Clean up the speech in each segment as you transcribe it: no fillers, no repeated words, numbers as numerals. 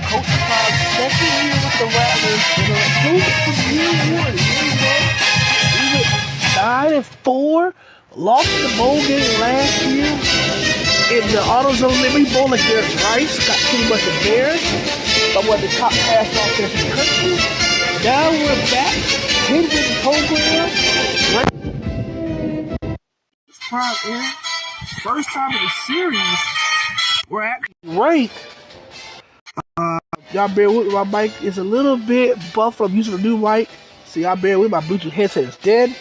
Coach Todd's second year with the Rattlers. And from year one. We went 9-4. Lost the bowl game last year in the AutoZone Liberty Bowl against Rice. Got pretty much embarrassed. But one of the top pass offense in the country. Now we're back. 10-win program. First time in the series, we're actually ranked. Y'all bear with me, my mic is a little bit buffed. I'm using a new mic, so y'all bear with me, my Bluetooth headset is dead.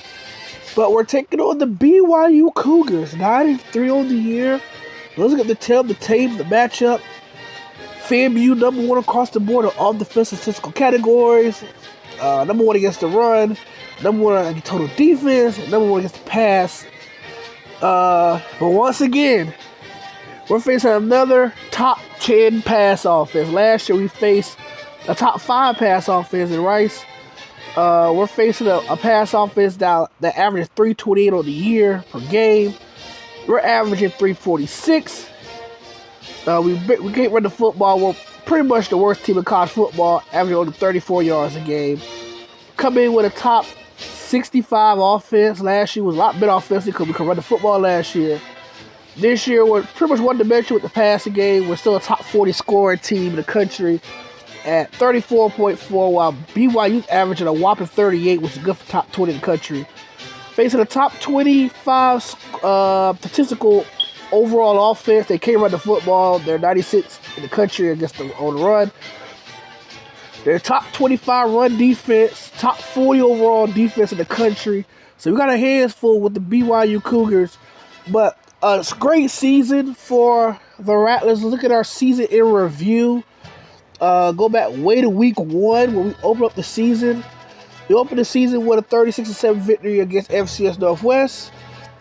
But we're taking on the BYU Cougars, 9-3 on the year. Let's look at the tape, the matchup. FAMU #1 across the board in all defensive statistical categories. #1 against the run, #1 against total defense, #1 against the pass. But once again, we're facing another top 10 pass offense. Last year we faced a top 5 pass offense in Rice. We're facing a pass offense that averages 328 on the year per game. We're averaging 346. We can't run the football. We're pretty much the worst team in college football, averaging only 34 yards a game. Come in with a top 65 offense. Last year was a lot better offensively because we could run the football last year. This year we're pretty much one dimension with the passing game. We're still a top 40 scoring team in the country at 34.4, while BYU's averaging a whopping 38, which is good for top 20 in the country. Facing a top 25 statistical overall offense, they can't run the football. They're 96 in the country on the run. They're top 25 run defense, top 40 overall defense in the country. So we got our hands full with the BYU Cougars. But it's a great season for the Rattlers. Look at our season in review. Go back way to week 1 when we opened up the season. We opened the season with a 36-7 victory against FCS Northwest.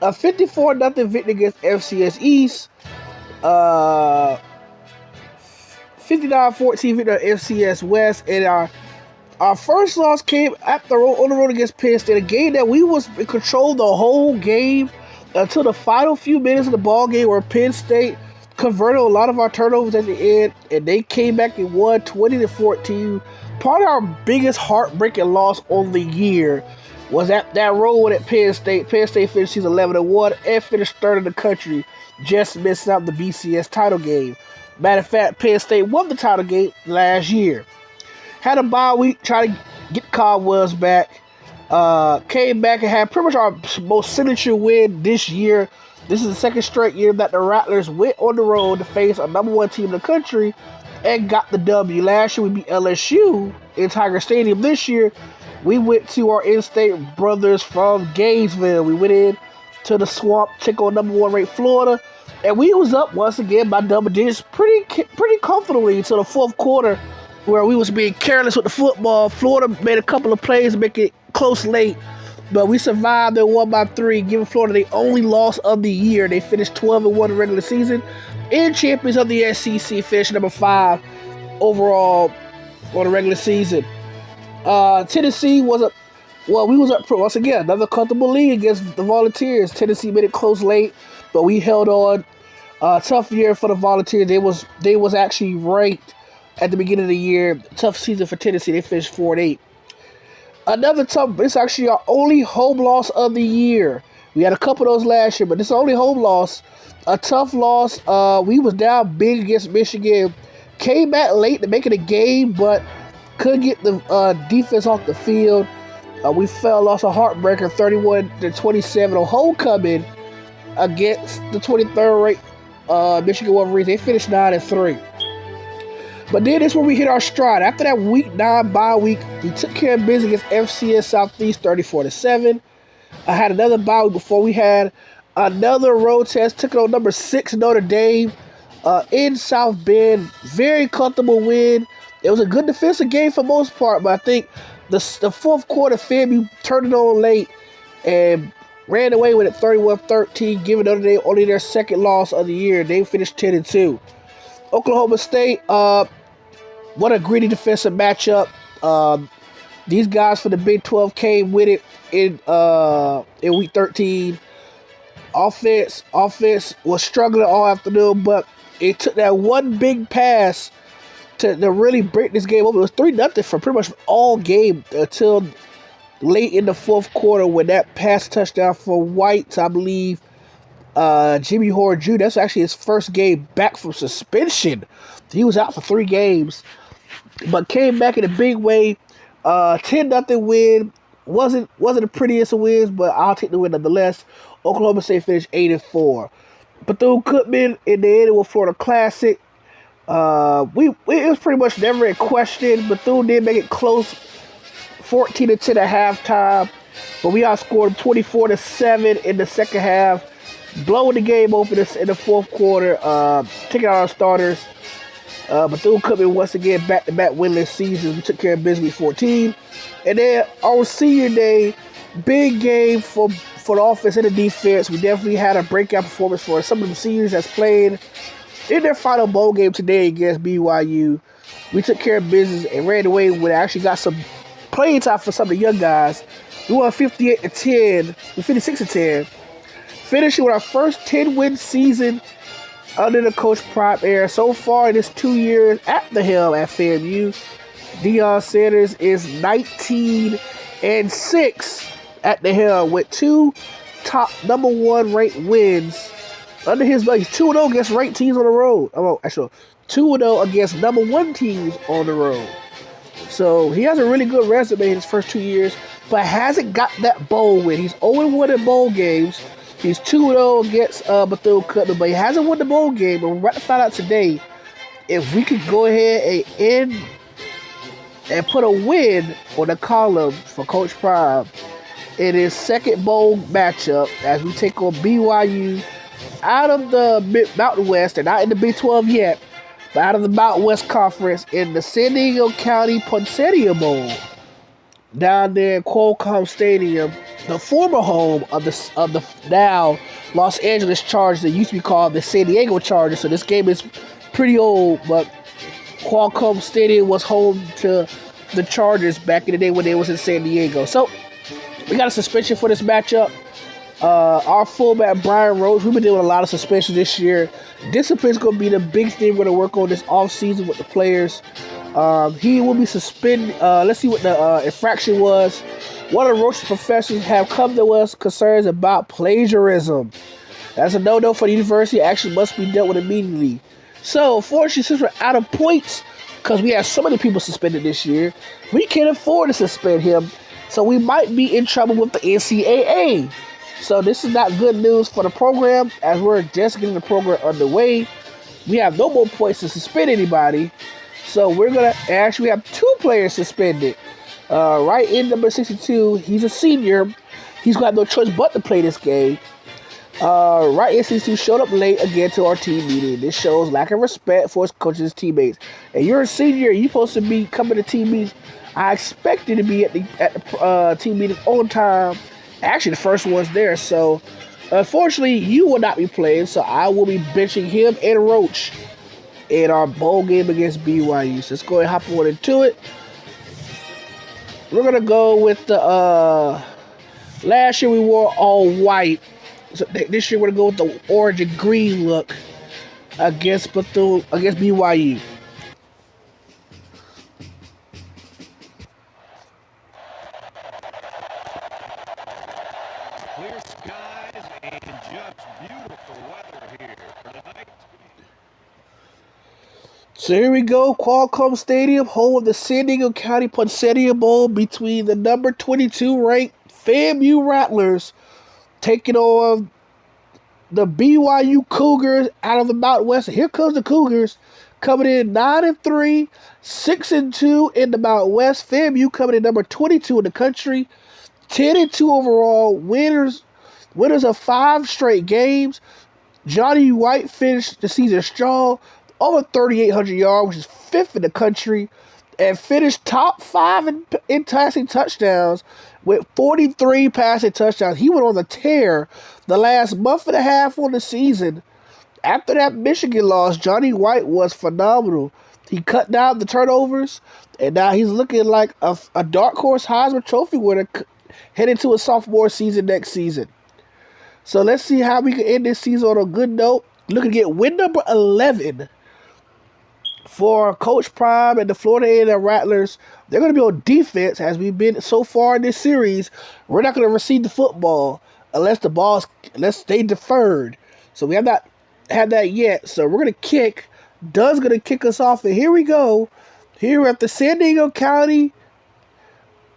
A 54-0 victory against FCS East. 59-14 victory at FCS West, and our first loss came on the road against Penn State, a game that we was in control the whole game until the final few minutes of the ball game, where Penn State converted a lot of our turnovers at the end, and they came back and won 20-14. Part of our biggest heartbreaking loss on the year was that road at Penn State. Penn State finished season 11-1 and finished 3rd in the country, just missing out the BCS title game. Matter of fact, Penn State won the title game last year. Had a bye week, tried to get cobwebs back. Came back and had pretty much our most signature win this year. This is the second straight year that the Rattlers went on the road to face a #1 team in the country and got the W. Last year we beat LSU in Tiger Stadium. This year we went to our in-state brothers from Gainesville. We went in to the Swamp, took on #1 ranked Florida. And we was up once again by double digits pretty comfortably until the fourth quarter, where we was being careless with the football. Florida made a couple of plays to make it close late, but we survived and won by 3, giving Florida the only loss of the year. They finished 12-1 in the regular season and champions of the SEC, finished #5 overall on the regular season. Tennessee we was up once again, another comfortable lead against the Volunteers. Tennessee made it close late, but we held on. Tough year for the Volunteers. They was actually ranked at the beginning of the year. Tough season for Tennessee. They finished 4-8. It's actually our only home loss of the year. We had a couple of those last year, but this is the only home loss. A tough loss. We was down big against Michigan. Came back late to make it a game, but couldn't get the defense off the field. We lost a heartbreaker, 31-27 on homecoming against the 23rd ranked Michigan Wolverines. They finished 9-3. But then that's where we hit our stride. After that week 9 bye week, we took care of business against FCS Southeast 34-7. I had another bye week before we had another road test. Took it on #6 Notre Dame in South Bend. Very comfortable win. It was a good defensive game for most part, but I think the fourth quarter, FAMU turned it on late and ran away with it 31-13, giving Notre Dame only their second loss of the year. They finished 10-2. Oklahoma State, what a gritty defensive matchup. These guys for the Big 12 came with it in week 13. Offense was struggling all afternoon, but it took that one big pass to really break this game over. It was 3-0 for pretty much all game until late in the fourth quarter when that pass touchdown for White, I believe, Jimmy Horn Jr. That's actually his first game back from suspension. He was out for 3 games, but came back in a big way. 10-0 win. Wasn't the prettiest of wins, but I'll take the win nonetheless. Oklahoma State finished 8-4. Bethune-Cookman in the end was Florida Classic. It was pretty much never in question. Bethune did make it close, 14-10 at halftime, but we outscored 24-7 in the second half, blowing the game open in the fourth quarter, taking out our starters. Bethune-Cookman once again back-to-back winless seasons. We took care of business 14. And then on senior day, big game for the offense and the defense. We definitely had a breakout performance for some of the seniors that's played in their final bowl game today against BYU. We took care of business and ran away with it. Actually got some playing time for some of the young guys. We won 58-10, 56-10, finishing with our first 10-win season under the Coach Prime era. So far in his 2 years at the helm at FAMU, Deion Sanders is 19-6 at the helm with 2 top number 1 ranked wins under his belt. He's 2-0 against ranked teams on the road. Oh, actually, 2-0 against number 1 teams on the road. So he has a really good resume in his first 2 years, but hasn't got that bowl win. He's 0-1 in bowl games. He's 2-0 against Bethune-Cookman, but he hasn't won the bowl game. And we're about to find out today if we could go ahead and end and put a win on the column for Coach Prime in his second bowl matchup as we take on BYU out of the Mountain West. They're not in the Big 12 yet, but out of the Mountain West Conference in the San Diego County Poinsettia Bowl down there in Qualcomm Stadium, the former home of the now Los Angeles Chargers that used to be called the San Diego Chargers. So this game is pretty old, but Qualcomm Stadium was home to the Chargers back in the day when they was in San Diego. So we got a suspension for this matchup. Our fullback Brian Rose, we've been doing a lot of suspensions this year. Discipline's going to be the big thing we're going to work on this offseason with the players. He will be suspended. Let's see what the infraction was. One of the Roach's professors have come to us concerns about plagiarism. That's a no-no for the university. Action must be dealt with immediately. So, unfortunately, since we're out of points, because we have so many people suspended this year, we can't afford to suspend him. So we might be in trouble with the NCAA. So this is not good news for the program as we're just getting the program underway. We have no more points to suspend anybody. So we're going to actually have 2 players suspended. Right in number 62, he's a senior. He's got no choice but to play this game. Right in 62 showed up late again to our team meeting. This shows lack of respect for his coaches and teammates. And you're a senior, you're supposed to be coming to team meetings. I expect you to be at the team meeting on time. Actually, the first one's there. So, unfortunately, you will not be playing. So, I will be benching him and Roach in our bowl game against BYU. So, let's go and hop on into it. We're going to go with the... last year, we wore all white. So, this year, we're going to go with the orange and green look against BYU. Clear skies and just beautiful weather here tonight. So here we go, Qualcomm Stadium, home of the San Diego County Poinsettia Bowl between the number 22 ranked FAMU Rattlers taking on the BYU Cougars out of the Mountain West. Here comes the Cougars coming in 9-3, 6-2 in the Mountain West. FAMU coming in number 22 in the country. 10-2 overall, winners of 5 straight games. Johnny White finished the season strong, over 3,800 yards, which is 5th in the country, and finished top 5 in passing touchdowns with 43 passing touchdowns. He went on the tear the last month and a half on the season. After that Michigan loss, Johnny White was phenomenal. He cut down the turnovers, and now he's looking like a dark horse Heisman Trophy winner heading to a sophomore season next season. So let's see how we can end this season on a good note. Looking to get win number 11 for Coach Prime and the Florida A&M Rattlers. They're going to be on defense, as we've been so far in this series. We're not going to receive the football unless they deferred. So we have not had that yet. So we're going to kick. Doug's going to kick us off, and here we go. Here at the San Diego County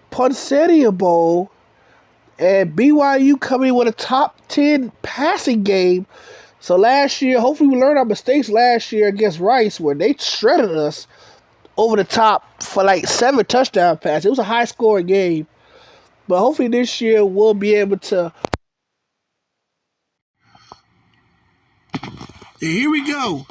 Poinsettia Bowl, and BYU coming with a top 10 passing game. So last year, hopefully we learned our mistakes last year against Rice, where they shredded us over the top for like 7 touchdown passes. It was a high-scoring game. But hopefully this year we'll be able to. Here we go.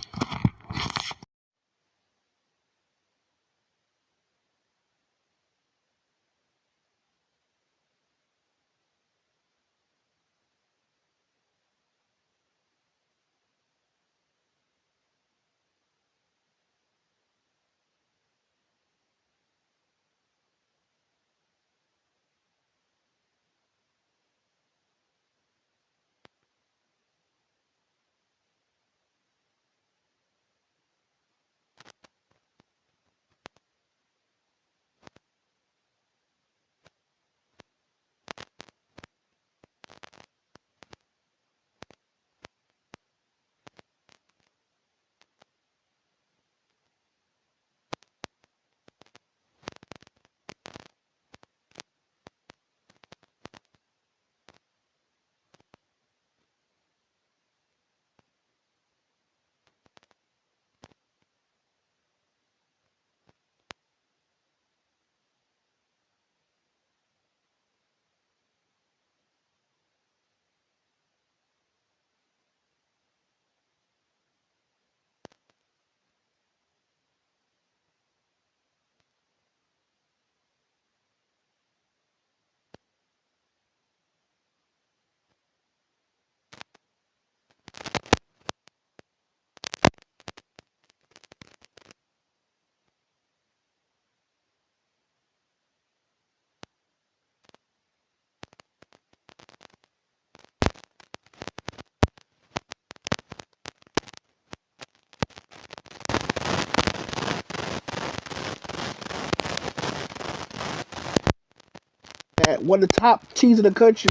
At one of the top teams in the country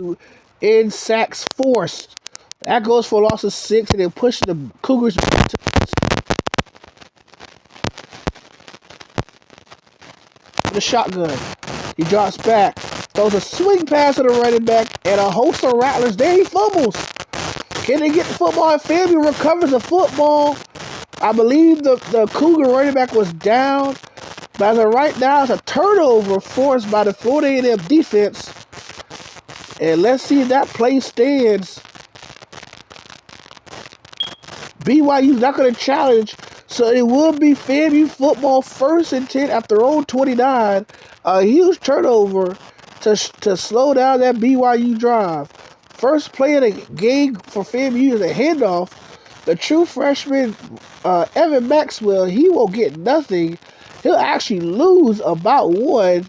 in sacks forced. That goes for a loss of 6, and then pushing the Cougars to the shotgun. He drops back, throws a swing pass to the running back, and a host of Rattlers. There he fumbles. Can they get the football? And FAMU recovers the football. I believe the Cougar running back was down. But as of right now, it's a turnover forced by the Florida A&M defense. And let's see if that play stands. BYU's not going to challenge, so it will be FAMU football 1st and 10 at their own 29. A huge turnover to slow down that BYU drive. First play of the game for FAMU is a handoff. The true freshman, Evan Maxwell, he won't get nothing. He'll actually lose about 1.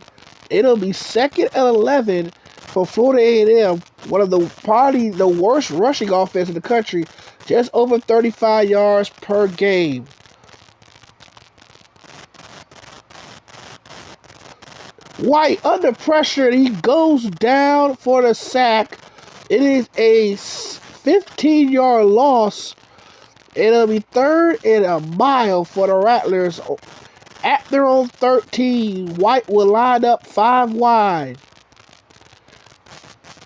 It'll be 2nd and 11 for Florida A&M, one of probably the worst rushing offense in the country, just over 35 yards per game. White under pressure, and he goes down for the sack. It is a 15-yard loss. It'll be 3rd and a mile for the Rattlers. At their own 13, White will line up 5 wide.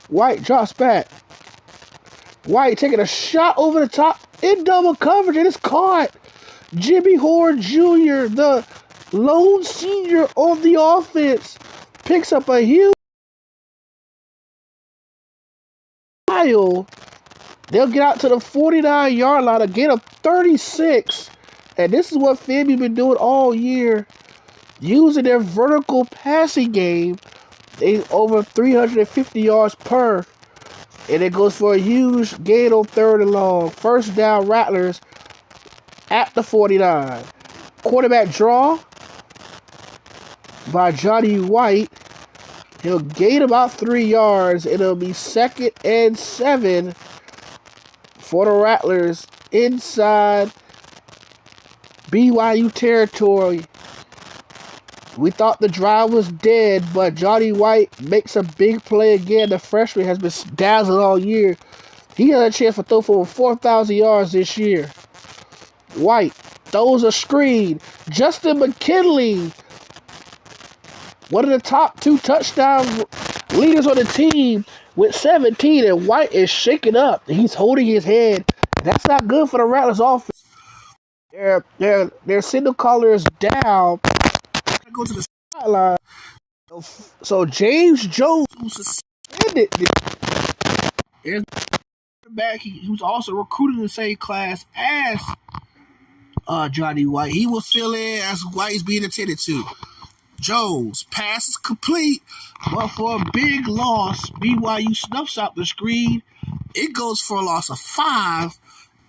White drops back. White taking a shot over the top in double coverage, and it's caught. Jimmy Horn Jr., the lone senior on the offense, picks up a huge mile. They'll get out to the 49-yard line, a gain of 36. And this is what FAMU been doing all year, using their vertical passing game. They over 350 yards per. And it goes for a huge gain on 3rd and long. First down, Rattlers at the 49. Quarterback draw by Johnny White. He'll gain about 3 yards. It'll be 2nd and 7 for the Rattlers inside BYU territory. We thought the drive was dead, but Johnny White makes a big play again. The freshman has been dazzling all year. He has a chance to throw for over 4,000 yards this year. White throws a screen. Justin McKinley, one of the top 2 touchdown leaders on the team, with 17, and White is shaking up. He's holding his head. That's not good for the Rattlers offense. Their signal caller is down. Go to the sideline. So James Jones, who's suspended, is back. He was also recruited in the same class as Johnny White. He will fill in as White is being attended to. Jones, pass is complete, but for a big loss, BYU snuffs out the screen. It goes for a loss of 5,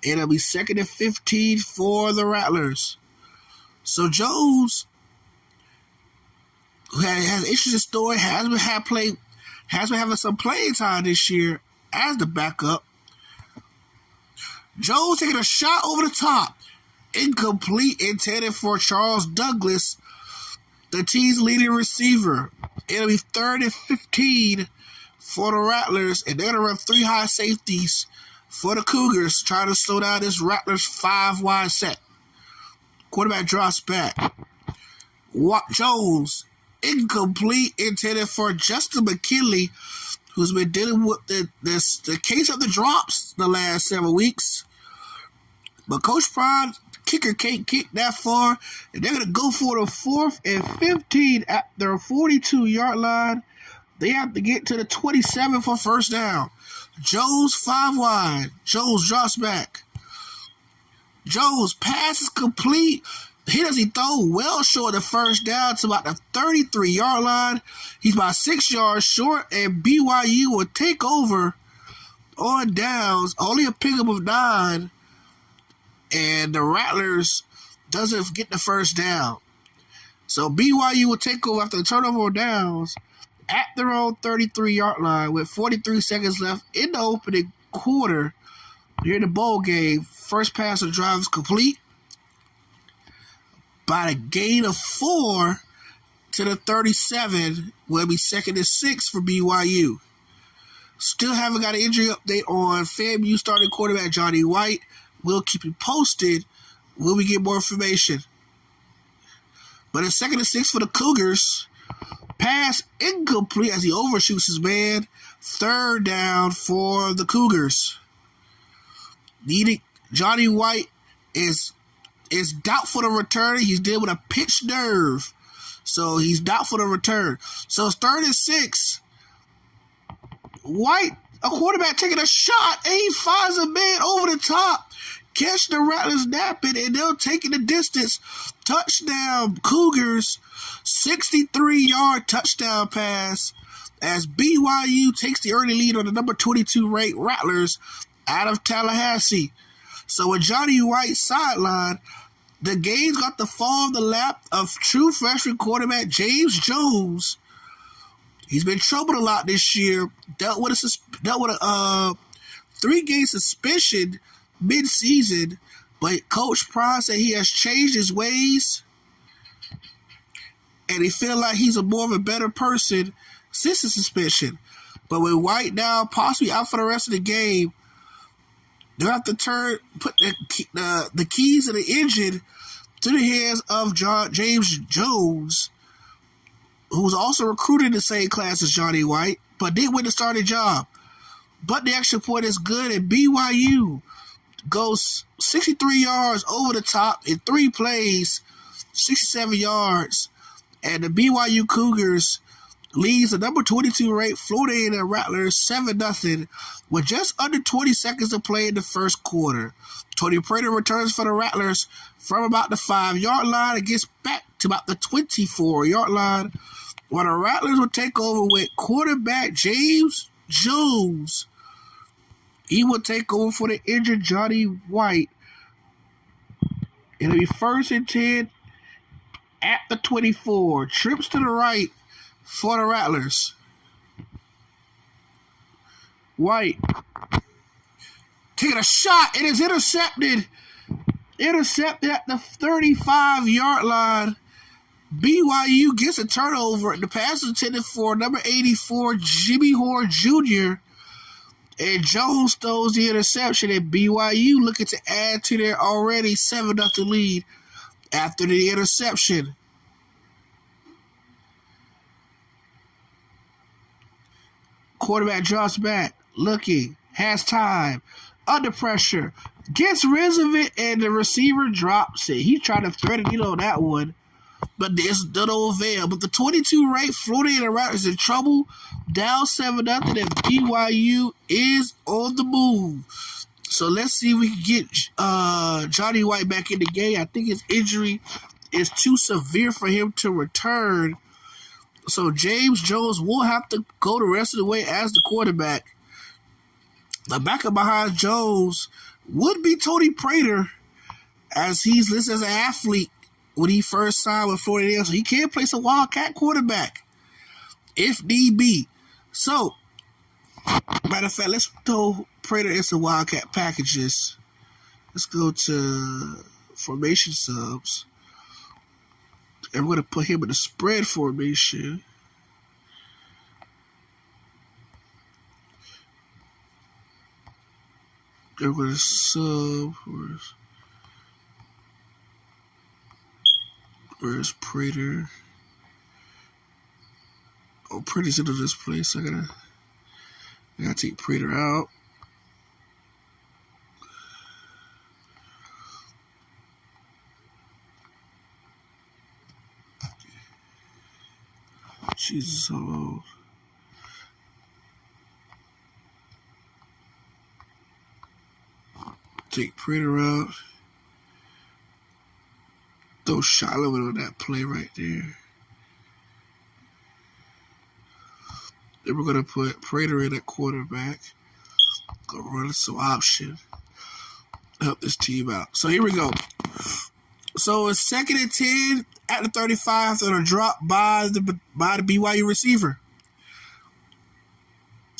and it'll be 2nd and 15 for the Rattlers. So Jones, who has an interesting story, has been having some playing time this year as the backup. Jones taking a shot over the top, incomplete, intended for Charles Douglas, the team's leading receiver. It'll be 3rd and 15 for the Rattlers, and they're going to run 3 high safeties for the Cougars, trying to slow down this Rattlers 5-wide set. Quarterback drops back. Jones, incomplete, intended for Justin McKinley, who's been dealing with the case of the drops the last several weeks. But Coach Prime, kicker can't kick that far, and they're going to go for the 4th and 15 at their 42-yard line. They have to get to the 27 for first down. Jones 5 wide. Jones drops back. Jones pass is complete. He doesn't throw well short of the first down to about the 33-yard line. He's about 6 yards short, and BYU will take over on downs. Only a pickup of 9. And the Rattlers doesn't get the first down. So BYU will take over after the turnover on downs at their own 33-yard line with 43 seconds left in the opening quarter here in the bowl game. First pass of drive is complete by a gain of 4 to the 37, will be 2nd and 6 for BYU. Still haven't got an injury update on FAMU starting quarterback Johnny White. We'll keep you posted when we get more information. But it's 2nd and 6 for the Cougars. Pass incomplete as he overshoots his man. 3rd down for the Cougars. Johnny White is doubtful to return. He's dealing with a pinched nerve, so he's doubtful to return. So it's 3rd and 6. White, a quarterback, taking a shot, and he finds a man over the top. Catch the Rattlers napping, and they'll take it the distance. Touchdown, Cougars. 63-yard touchdown pass as BYU takes the early lead on the number 22 ranked Rattlers out of Tallahassee. So with Johnny White sideline, the game's got to fall in the lap of true freshman quarterback James Jones. He's been troubled a lot this year. Dealt with a 3-game suspension mid-season, but Coach Prime said he has changed his ways, and he feel like he's more of a better person since the suspension. But with White now possibly out for the rest of the game, they'll have to put the keys of the engine to the hands of James Jones, who was also recruited in the same class as Johnny White, but didn't win the starting job. But the extra point is good, and BYU goes 63 yards over the top in 3 plays, 67 yards, and the BYU Cougars leads the number 22 ranked Florida A&M Rattlers 7-0 with just under 20 seconds to play in the first quarter. Tony Prater returns for the Rattlers from about the 5-yard line and gets back to about the 24-yard line, while the Rattlers will take over with quarterback James Jones. He will take over for the injured Johnny White. It'll be 1st and 10 at the 24. Trips to the right for the Rattlers. White taking a shot. It is intercepted. intercepted at the 35-yard line. BYU gets a turnover. The pass was intended for number 84, Jimmy Horn Jr., and Jones throws the interception, and BYU looking to add to their already 7-0 lead after the interception. Quarterback drops back, looking, has time, under pressure, gets rid of it, and the receiver drops it. He tried to threaten it on that one, but this did no avail. But the 22-ranked Florida Rattlers is in trouble, down 7-0, and BYU is on the move. So let's see if we can get Johnny White back in the game. I think his injury is too severe for him to return. So James Jones will have to go the rest of the way as the quarterback. The backup behind Jones would be Tony Prater, as he's listed as an athlete when he first signed with Florida. So he can play some Wildcat quarterback if need be. So, matter of fact, let's throw Prater in some Wildcat packages. Let's go to formation subs. And we're going to put him in the spread formation. And we're going to sub. Where's Prater? Oh, Prater's into this place. I gotta take Prater out. Jesus, hello. Take Prater out. Throw Shiloh on that play right there. Then we're going to put Prater in at quarterback. Go run some option. Help this team out. So here we go. So it's 2nd and 10 at the 35. So a drop by the BYU receiver.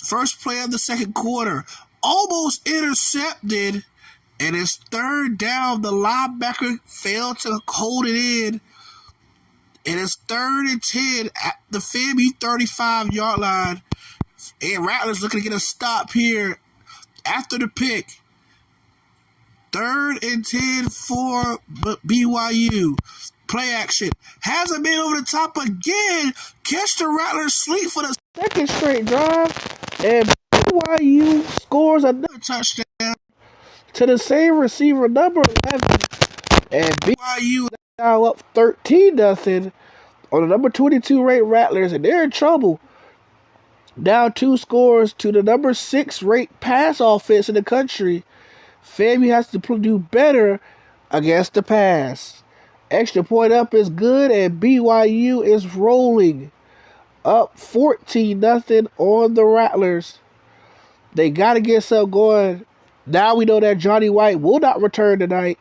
First play of the second quarter. Almost intercepted. And it's 3rd down. The linebacker failed to hold it in. And it's 3rd and 10 at the FAMU 35-yard line. And Rattlers looking to get a stop here after the pick. 3rd and 10 for BYU. Play action. Hasn't been over the top again. Catch the Rattlers sleep for the second straight drive. And BYU scores another touchdown to the same receiver, number 11. And BYU now up 13-0 on the number 22 ranked Rattlers, and they're in trouble. Now 2 scores to the number 6 ranked pass offense in the country. FAMU has to do better against the pass. Extra point up is good, and BYU is rolling up 14-0 on the Rattlers. They got to get something going. Now we know that Johnny White will not return tonight.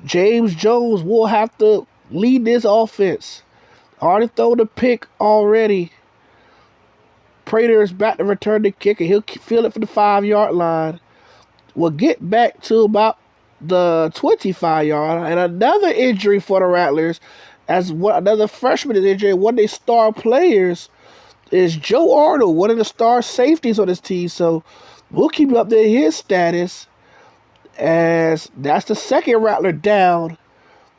James Jones will have to lead this offense. Already thrown the pick already. Prater is back to return the kick, and he'll field it for the 5-yard line. We'll get back to about the 25-yard line. And another injury for the Rattlers, as another freshman is injured. One of their star players is Joe Arnold, one of the star safeties on this team. So we'll keep you updated his status, as that's the second Rattler down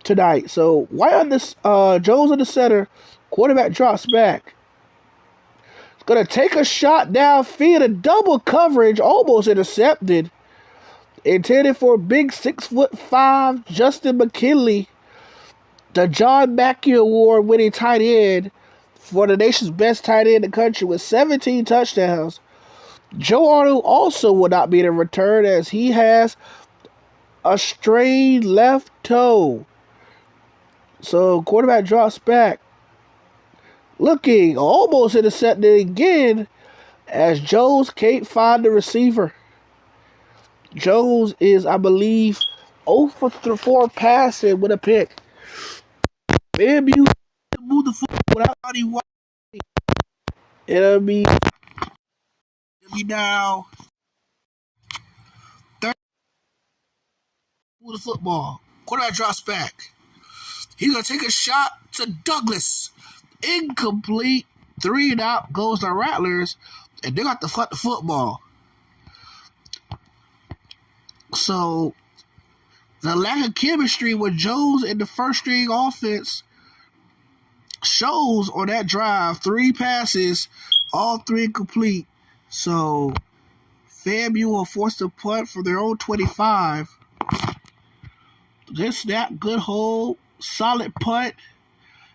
tonight. So White on this, Jones in the center, quarterback drops back. It's gonna take a shot downfield, a double coverage, almost intercepted. Intended for a big 6'5" Justin McKinley, the John Mackey Award winning tight end for the nation's best tight end in the country with 17 touchdowns. Joe Arnold also will not be in return, as he has a strained left toe. So quarterback drops back. Looking, almost intercepted again, as Jones can't find the receiver. Jones is, I believe, 0 for 4 passing with a pick. FAMU move the football without Johnny White. It'll be now 30 with the football. Quarterback drops back. He's going to take a shot to Douglas. Incomplete. 3 and out goes the Rattlers, and they got to fight the football. So, the lack of chemistry with Jones in the first-string offense shows on that drive. 3 passes, all 3 incomplete. So, FAMU will force the punt for their own 25. Good snap, good hold, solid punt.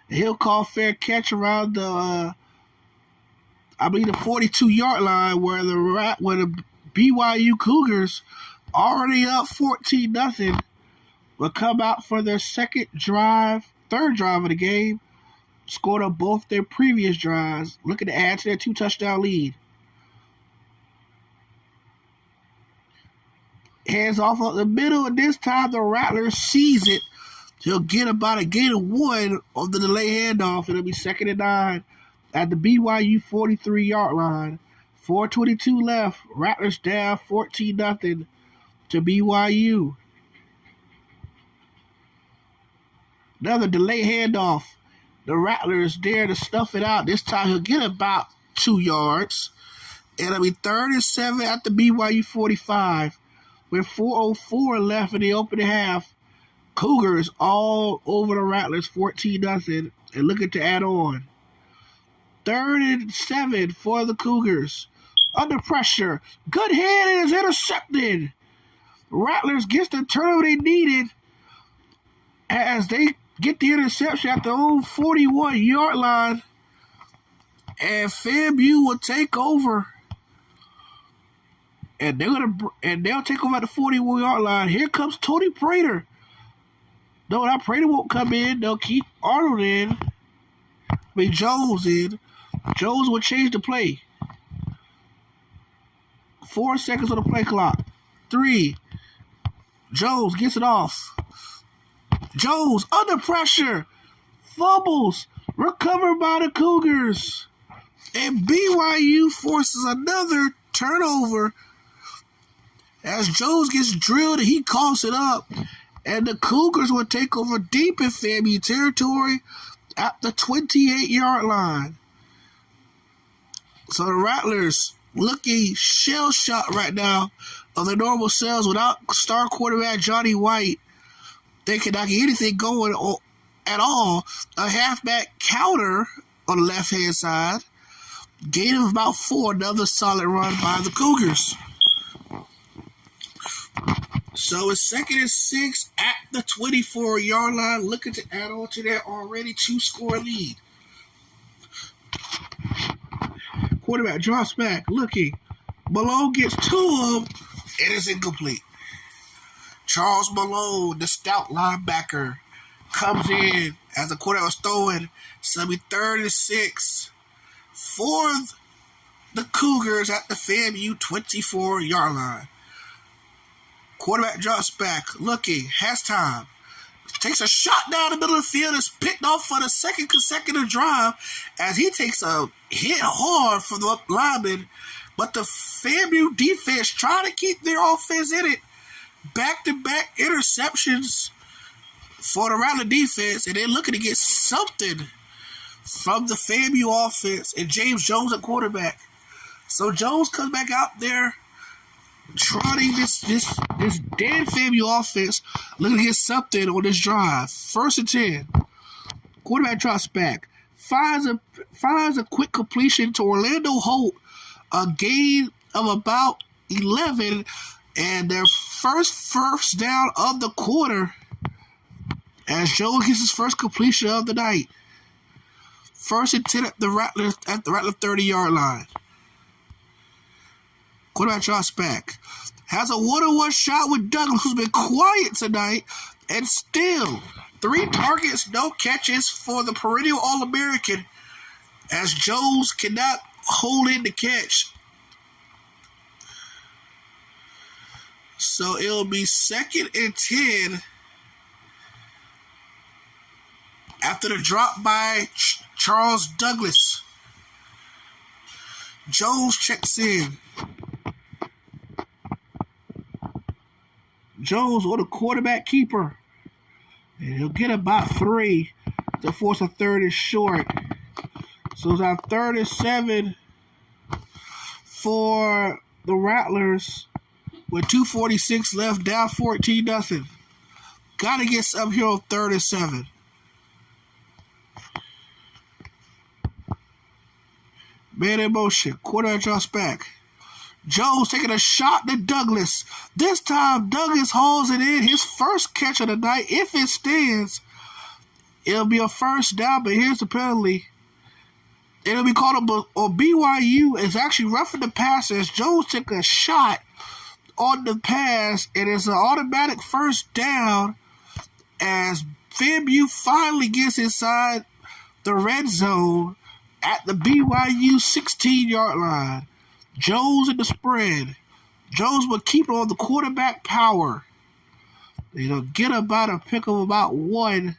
He'll call fair catch around the, the 42-yard line where the BYU Cougars, already up 14-0, will come out for their third drive of the game, scored on both their previous drives, looking to add to their 2-touchdown lead. Hands off up the middle, and this time the Rattlers seize it. He'll get about a gain of 1 on the delay handoff. It'll be 2nd and 9 at the BYU 43-yard line. 4:22 left. Rattlers down 14-0 to BYU. Another delay handoff. The Rattlers dare to stuff it out. This time he'll get about 2 yards. It'll be 3rd and 7 at the BYU 45. With 4:04 left in the opening half. Cougars all over the Rattlers, 14-0, and looking to add on. 3rd and 7 for the Cougars. Under pressure. Good hit, and is intercepted. Rattlers gets the turnover they needed as they get the interception at their own 41-yard line. And FAMU will take over. And they'll take over at the 41-yard line. Here comes Tony Prater. No, that Prater won't come in. They'll keep Arnold in. Jones in. Jones will change the play. 4 seconds on the play clock. 3. Jones gets it off. Jones under pressure. Fumbles. Recovered by the Cougars. And BYU forces another turnover as Jones gets drilled and he coughs it up. And the Cougars will take over deep in FAMU territory at the 28-yard line. So the Rattlers looking shell-shocked right now of their normal selves without star quarterback Johnny White. They cannot get anything going at all. A halfback counter on the left-hand side. Gain of about 4. Another solid run by the Cougars. So it's 2nd and 6 at the 24-yard line, looking to add on to their already 2-score lead. Quarterback drops back, looking. Malone gets 2 of them, and it's incomplete. Charles Malone, the stout linebacker, comes in as the quarterback was throwing. So it'll be 3rd and 6 for the Cougars at the FAMU 24-yard line. Quarterback drops back, looking, has time. Takes a shot down the middle of the field, is picked off for the 2nd consecutive drive as he takes a hit hard for the lineman. But the FAMU defense trying to keep their offense in it. Back-to-back interceptions for the Rattler defense, and they're looking to get something from the FAMU offense and James Jones at quarterback. So Jones comes back out there trotting this dead FAMU offense, looking to get something on this drive. 1st and 10. Quarterback drops back. Finds a quick completion to Orlando Holt. A gain of about 11. And their first down of the quarter as Jones gets his first completion of the night. 1st and 10 at the Rattler 30-yard line. Quarterback drops back. Has a 1-on-1 shot with Douglas, who's been quiet tonight. And still, 3 targets, no catches for the perennial All-American as Jones cannot hold in the catch. So it'll be 2nd and 10 after the drop by Charles Douglas. Jones checks in. Jones or the quarterback keeper. And he'll get about 3 to force a third and short. So it's our 3rd and 7 for the Rattlers with 2:46 left, down 14-0. Got to get something here on 3rd and 7. Man in motion. Quarterback drops back. Jones taking a shot to Douglas. This time, Douglas hauls it in. His first catch of the night. If it stands, it'll be a first down, but here's the penalty. It'll be called on BYU. Is actually roughing the pass as Jones took a shot on the pass, and it's an automatic first down as FAMU finally gets inside the red zone at the BYU 16-yard line. Jones in the spread. Jones will keep it on the quarterback power. They'll get about a pick of about 1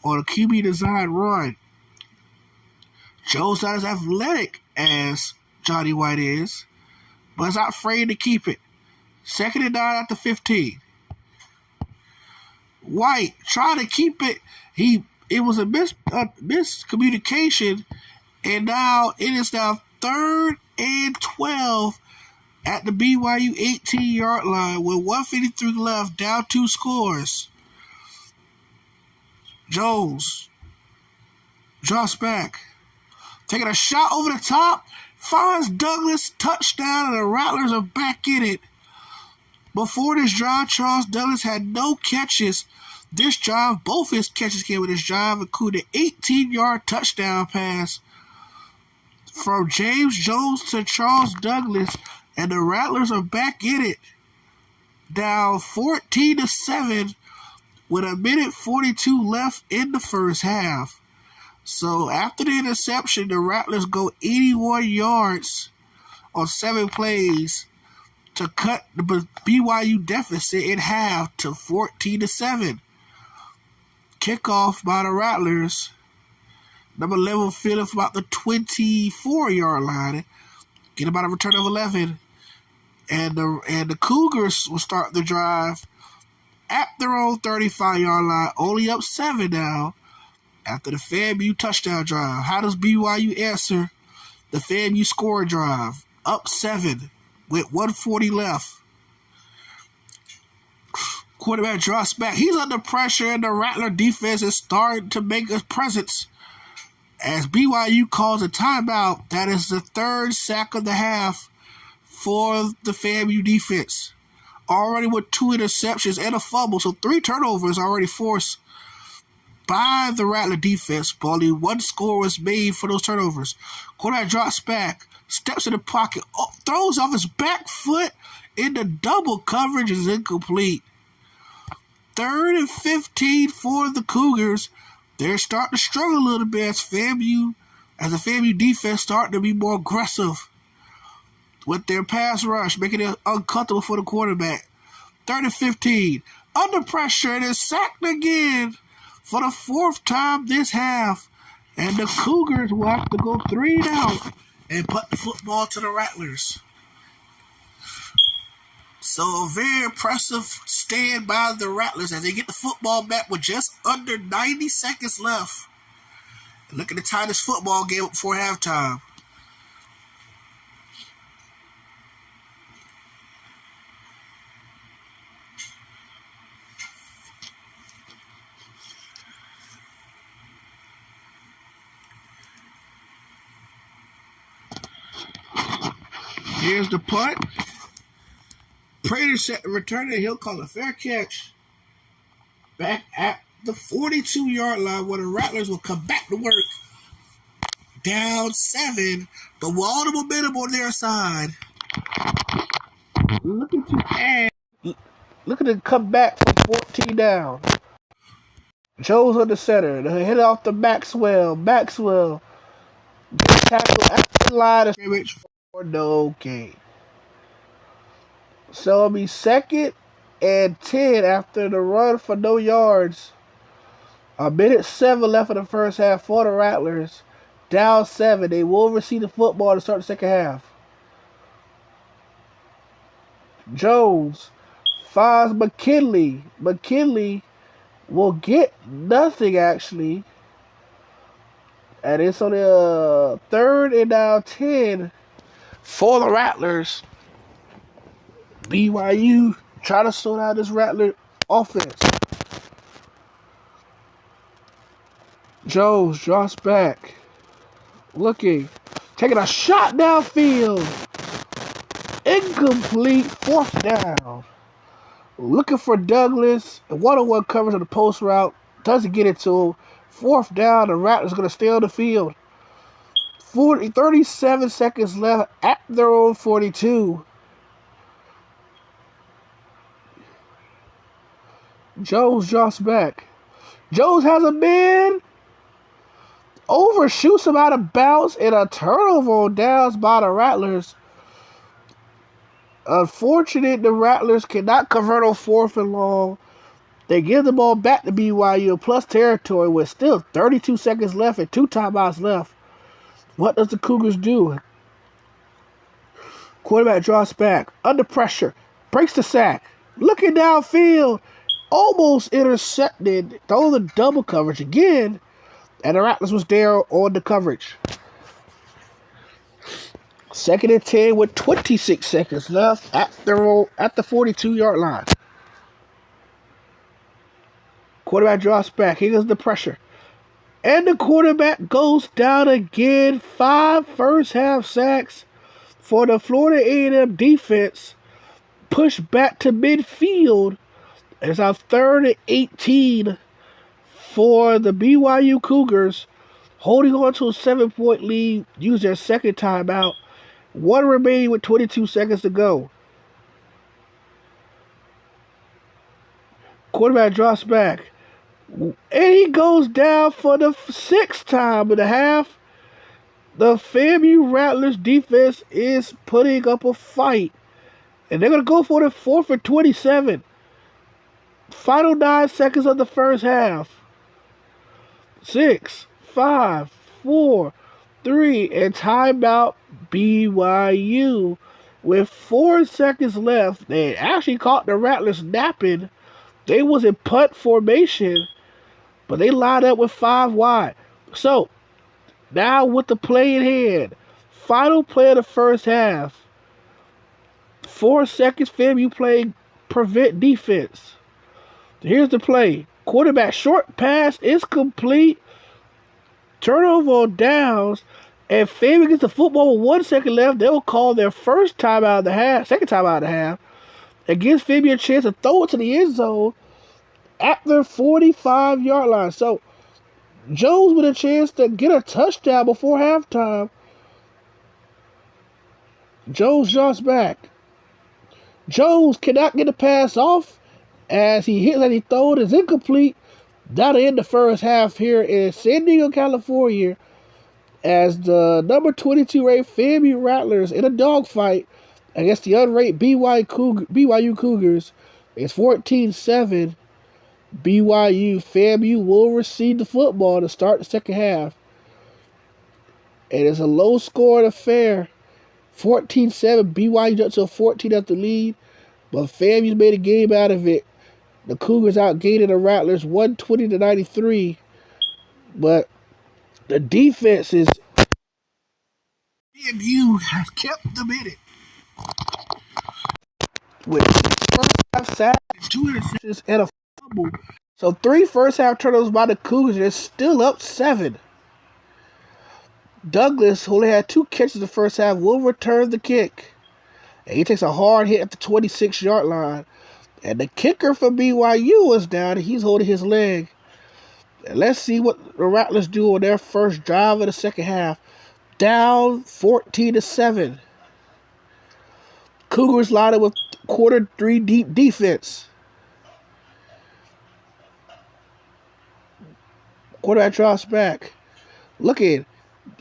on a QB design run. Jones not as athletic as Johnny White is, but is not afraid to keep it. 2nd and 9 at the 15. White trying to keep it. It was a miscommunication, and now it is now 3rd and 12 at the BYU 18-yard line with 1:53 left, down 2 scores. Jones drops back, taking a shot over the top, finds Douglas, touchdown, and the Rattlers are back in it. Before this drive, Charles Douglas had no catches. This drive, both his catches came with this drive, including an 18-yard touchdown pass from James Jones to Charles Douglas, and the Rattlers are back in it. Down 14-7 with 1:42 left in the first half. So after the interception, the Rattlers go 81 yards on 7 plays to cut the BYU deficit in half to 14-7. Kickoff by the Rattlers. Number 11 fielding from about the 24-yard line. Get about a return of 11. And the Cougars will start the drive at their own 35-yard line, only up 7 now after the FAMU touchdown drive. How does BYU answer the FAMU scoring drive? Up 7 with 1:40 left. Quarterback drops back. He's under pressure, and the Rattler defense is starting to make a presence as BYU calls a timeout. That is the 3rd sack of the half for the FAMU defense. Already with 2 interceptions and a fumble, so 3 turnovers already forced by the Rattler defense, but only 1 score was made for those turnovers. Quarterback drops back, steps in the pocket, throws off his back foot into double coverage, is incomplete. 3rd and 15 for the Cougars. They're starting to struggle a little bit as the FAMU defense starting to be more aggressive with their pass rush, making it uncomfortable for the quarterback. 3rd and 15. Under pressure, and is sacked again for the 4th time this half. And the Cougars will have to go 3 down and put the football to the Rattlers. So a very impressive stand by the Rattlers as they get the football back with just under 90 seconds left. And look at the tightest football game before halftime. Here's the punt. Prater set the returner. He'll call a fair catch. Back at the 42-yard line where the Rattlers will come back to work. Down 7, but with all the momentum on their side. Looking to come back from 14 down. Jones on the center. They hit off to Maxwell. Maxwell tackle at the line of scrimmage for no gain. So it'll be 2nd and 10 after the run for no yards. 1:07 left in the first half for the Rattlers. Down 7. They will receive the football to start the second half. Jones finds McKinley. McKinley will get nothing, actually. And it's on the 3rd and now 10 for the Rattlers. BYU trying to slow down this Rattler offense. Jones drops back. Looking. Taking a shot downfield. Incomplete. 4th down. Looking for Douglas. One-on-one coverage on the post route. Doesn't get it to him. 4th down. The Rattlers going to stay on the field. 37 seconds left at their own 42. Jones drops back. Jones has a man. Overshoots him out of bounds, and a turnover on downs by the Rattlers. Unfortunate, the Rattlers cannot convert on 4th and long. They give the ball back to BYU plus territory with still 32 seconds left and 2 timeouts left. What does the Cougars do? Quarterback drops back. Under pressure. Breaks the sack. Looking downfield. Almost intercepted. Throw the double coverage again. And the Rattlers was there on the coverage. 2nd and 10 with 26 seconds left at the 42-yard line. Quarterback drops back. Here goes the pressure. And the quarterback goes down again. 5 first-half sacks for the Florida A&M defense. Pushed back to midfield. It's our 3rd and 18 for the BYU Cougars. Holding on to a 7-point lead. Use their 2nd timeout. 1 remaining with 22 seconds to go. Quarterback drops back. And he goes down for the 6th time and a half. The FAMU Rattlers defense is putting up a fight. And they're going to go for the 4th and 27. Final 9 seconds of the first half. 6, 5, 4, 3, and timeout BYU. With 4 seconds left, they actually caught the Rattlers napping. They was in punt formation, but they lined up with 5 wide. So, now with the play in hand, final play of the first half. 4 seconds, FAMU play prevent defense. Here's the play. Quarterback short pass is complete. Turnover on downs. And FAMU gets the football with 1 second left. They'll call their first time out of the half, second time out of the half. It gives FAMU a chance to throw it to the end zone at their 45-yard line. So, Jones with a chance to get a touchdown before halftime. Jones drops back. Jones cannot get the pass off as he hits and he throws. It's incomplete. Down to end the first half here in San Diego, California, as the number 22 ranked FAMU Rattlers in a dogfight against the unranked BYU Cougars. It's 14-7. BYU. FAMU will receive the football to start the second half. And it's a low-scoring affair. 14-7. BYU jumped to a 14 at the lead. But FAMU's made a game out of it. The Cougars outgained the Rattlers 120-93. But the defense is... FAMU has kept them in it. With 6 first-half sacks, 2 interceptions, and a fumble. So 3 first-half turnovers by the Cougars. They're still up 7. Douglas, who only had 2 catches in the first half, will return the kick. And he takes a hard hit at the 26-yard line. And the kicker for BYU is down. He's holding his leg. And let's see what the Rattlers do on their first drive of the second half. Down 14-7. Cougars line up with quarter 3 deep defense. Quarterback drops back. Looking.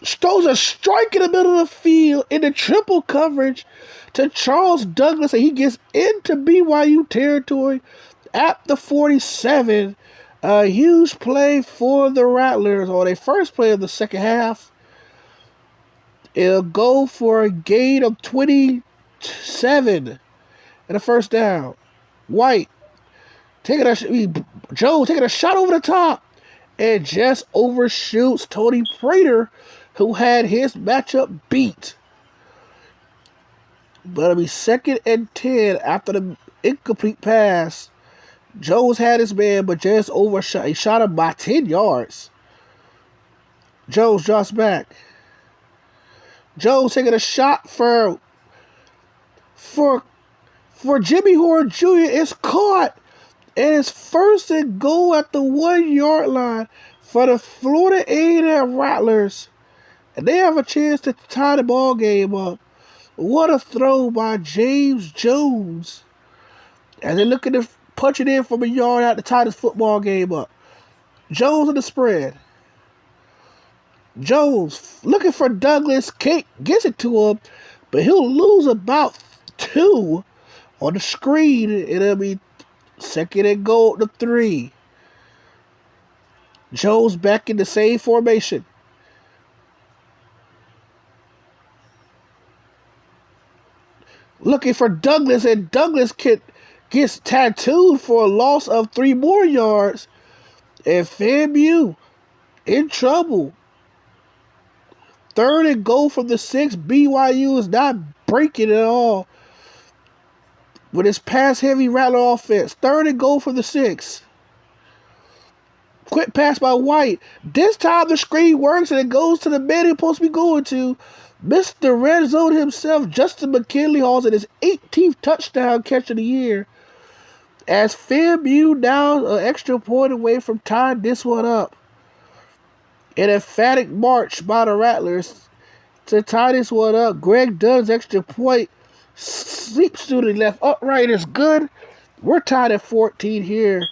Throws a strike in the middle of the field in the triple coverage to Charles Douglas, and he gets into BYU territory at the 47. A huge play for the Rattlers on a first play of the second half. It'll go for a gain of 27 and a first down. White Jones taking a shot over the top and just overshoots Tony Prater, who had his matchup beat. But it'll be 2nd and 10 after the incomplete pass. Jones had his man, but just overshot. He shot him by 10 yards. Jones drops back. Jones taking a shot for Jimmy Horn Jr. It's caught. And it's 1st and goal at the 1-yard line for the Florida A&M Rattlers. And they have a chance to tie the ball game up. What a throw by James Jones. As they look at the punch it in from a yard out to tie this football game up. Jones in the spread. Jones looking for Douglas. Kate gets it to him, but he'll lose about 2 on the screen. It'll be 2nd and goal to 3. Jones back in the same formation. Looking for Douglas, and Douglas gets tattooed for a loss of 3 more yards. And FAMU in trouble. 3rd and goal from the 6. BYU is not breaking at all with his pass-heavy Rattler offense. 3rd and goal from the 6. Quick pass by White. This time the screen works and it goes to the man it's supposed to be going to. Mr. Red Zone himself, Justin McKinley, hauls in his 18th touchdown catch of the year. As FAMU now an extra point away from tying this one up. An emphatic march by the Rattlers to tie this one up. Greg Dunn's extra point sleeps to the left upright is good. We're tied at 14 here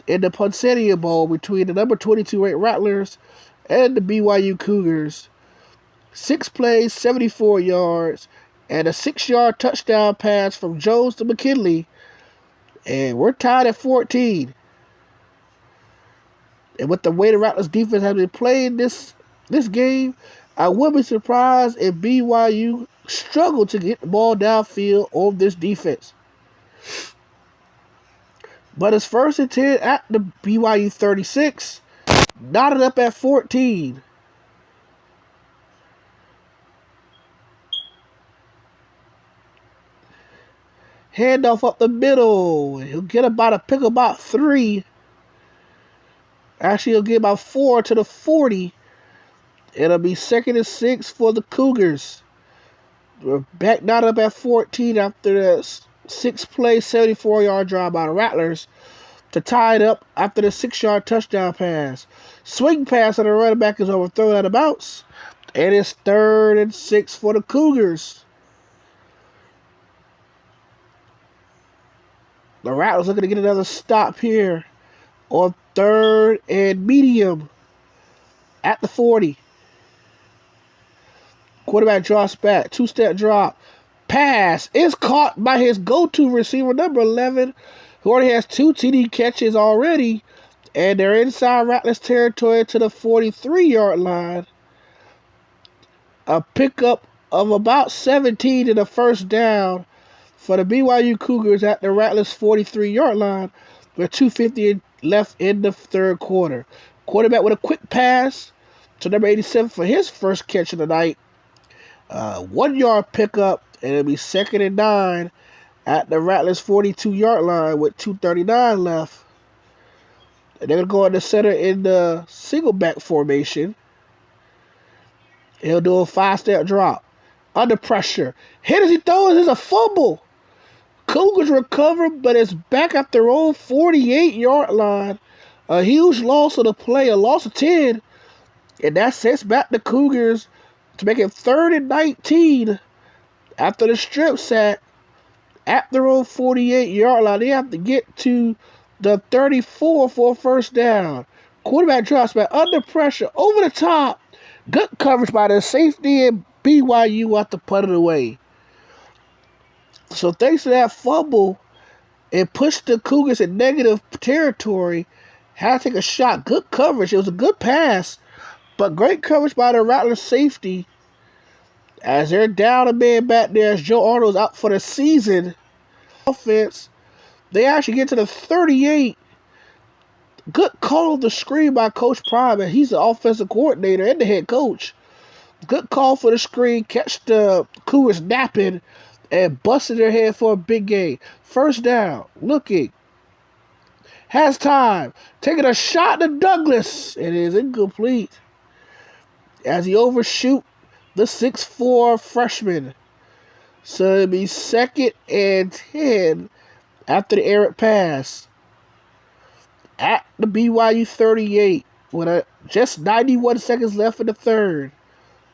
in the Poinsettia Bowl between the number 22 ranked Rattlers and the BYU Cougars. 6 plays, 74 yards, and a 6-yard touchdown pass from Jones to McKinley. And we're tied at 14. And with the way the Rattlers defense has been playing this game, I wouldn't be surprised if BYU struggled to get the ball downfield on this defense. But it's 1st and 10 at the BYU 36. Knotted up at 14. Handoff up the middle. He'll get pick about 3. Actually, he'll get about 4 to the 40. It'll be 2nd and 6 for the Cougars. We're back not up at 14 after the 6-play, 74-yard drive by the Rattlers to tie it up after the 6-yard touchdown pass. Swing pass on the running back is overthrown out of bounds. And it's 3rd and 6 for the Cougars. The Rattlers looking to get another stop here on 3rd and medium at the 40. Quarterback drops back. 2-step drop. Pass is caught by his go-to receiver, number 11, who already has 2 TD catches already. And they're inside Rattlers territory to the 43-yard line. A pickup of about 17 to the 1st down for the BYU Cougars at the Rattlers 43-yard line with 2:50 left in the 3rd quarter. Quarterback with a quick pass to number 87 for his first catch of the night. 1-yard pickup, and it'll be 2nd and 9 at the Rattlers 42-yard line with 2:39 left. And they're going to go in the center in the single back formation. He'll do a 5-step drop. Under pressure. Hit as he throws is a fumble. Cougars recover, but it's back at their own 48-yard line. A huge loss of the play, a loss of 10. And that sets back the Cougars to make it 3rd and 19 after the strip sack at their own 48-yard line. They have to get to the 34 for a 1st down. Quarterback drops back under pressure, over the top. Good coverage by the safety, and BYU have to put it away. So thanks to that fumble, it pushed the Cougars in negative territory. Had to take a shot. Good coverage. It was a good pass, but great coverage by the Rattlers safety. As they're down a man back there, as Joe Arnold's out for the season. Offense They actually get to the 38. Good call of the screen by Coach Prime, and he's the offensive coordinator and the head coach. Good call for the screen. Catch the Cougars napping and busting their head for a big gain. First down. Looking. Has time. Taking a shot to Douglas. It is incomplete. As he overshoot the 6'4 freshman. So it'll be 2nd and 10 after the errant pass. At the BYU 38 with just 91 seconds left in the third.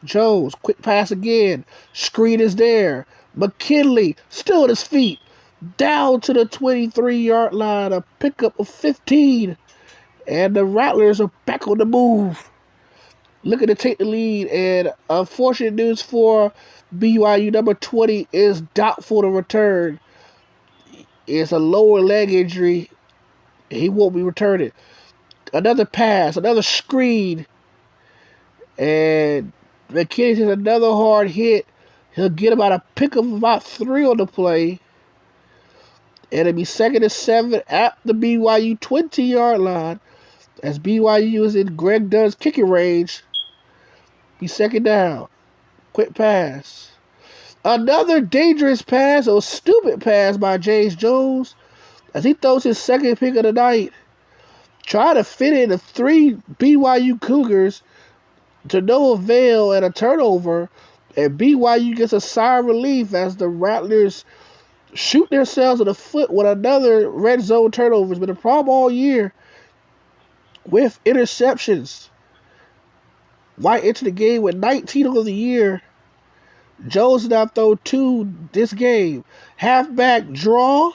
Jones, quick pass again. Screen is there. McKinley, still at his feet. Down to the 23-yard line. A pickup of 15. And the Rattlers are back on the move. Looking to take the lead. And unfortunate news for BYU, number 20 is doubtful to return. It's a lower leg injury. He won't be returning. Another pass, another screen. And McKinney takes another hard hit. He'll get about a pick of about 3 on the play. And it'll be 2nd and 7 at the BYU 20-yard line. As BYU is in Greg Dunn's kicking range. Be 2nd down. Quick pass. Another dangerous pass, or stupid pass by James Jones. As he throws his 2nd pick of the night. Trying to fit in the 3 BYU Cougars to no avail and a turnover. And BYU gets a sigh of relief as the Rattlers shoot themselves in the foot with another red zone turnover. It's been a problem all year with interceptions. White entered the game with 19 on the year. Jones now throw 2 this game. Halfback draw.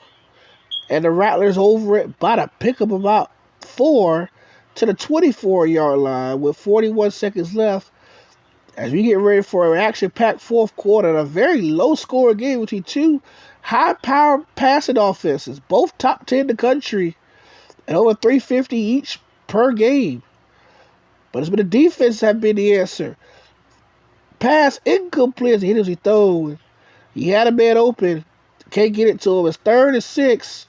And the Rattlers over it by the pick up about 4 to the 24-yard line with 41 seconds left. As we get ready for an action-packed fourth quarter, a very low-scoring game between 2 high-power passing offenses, both top 10 in the country, and over 350 each per game. But it's been the defense have been the answer. Pass incomplete as he hit as he throws. He had a man open. Can't get it to him. It's 3rd and 6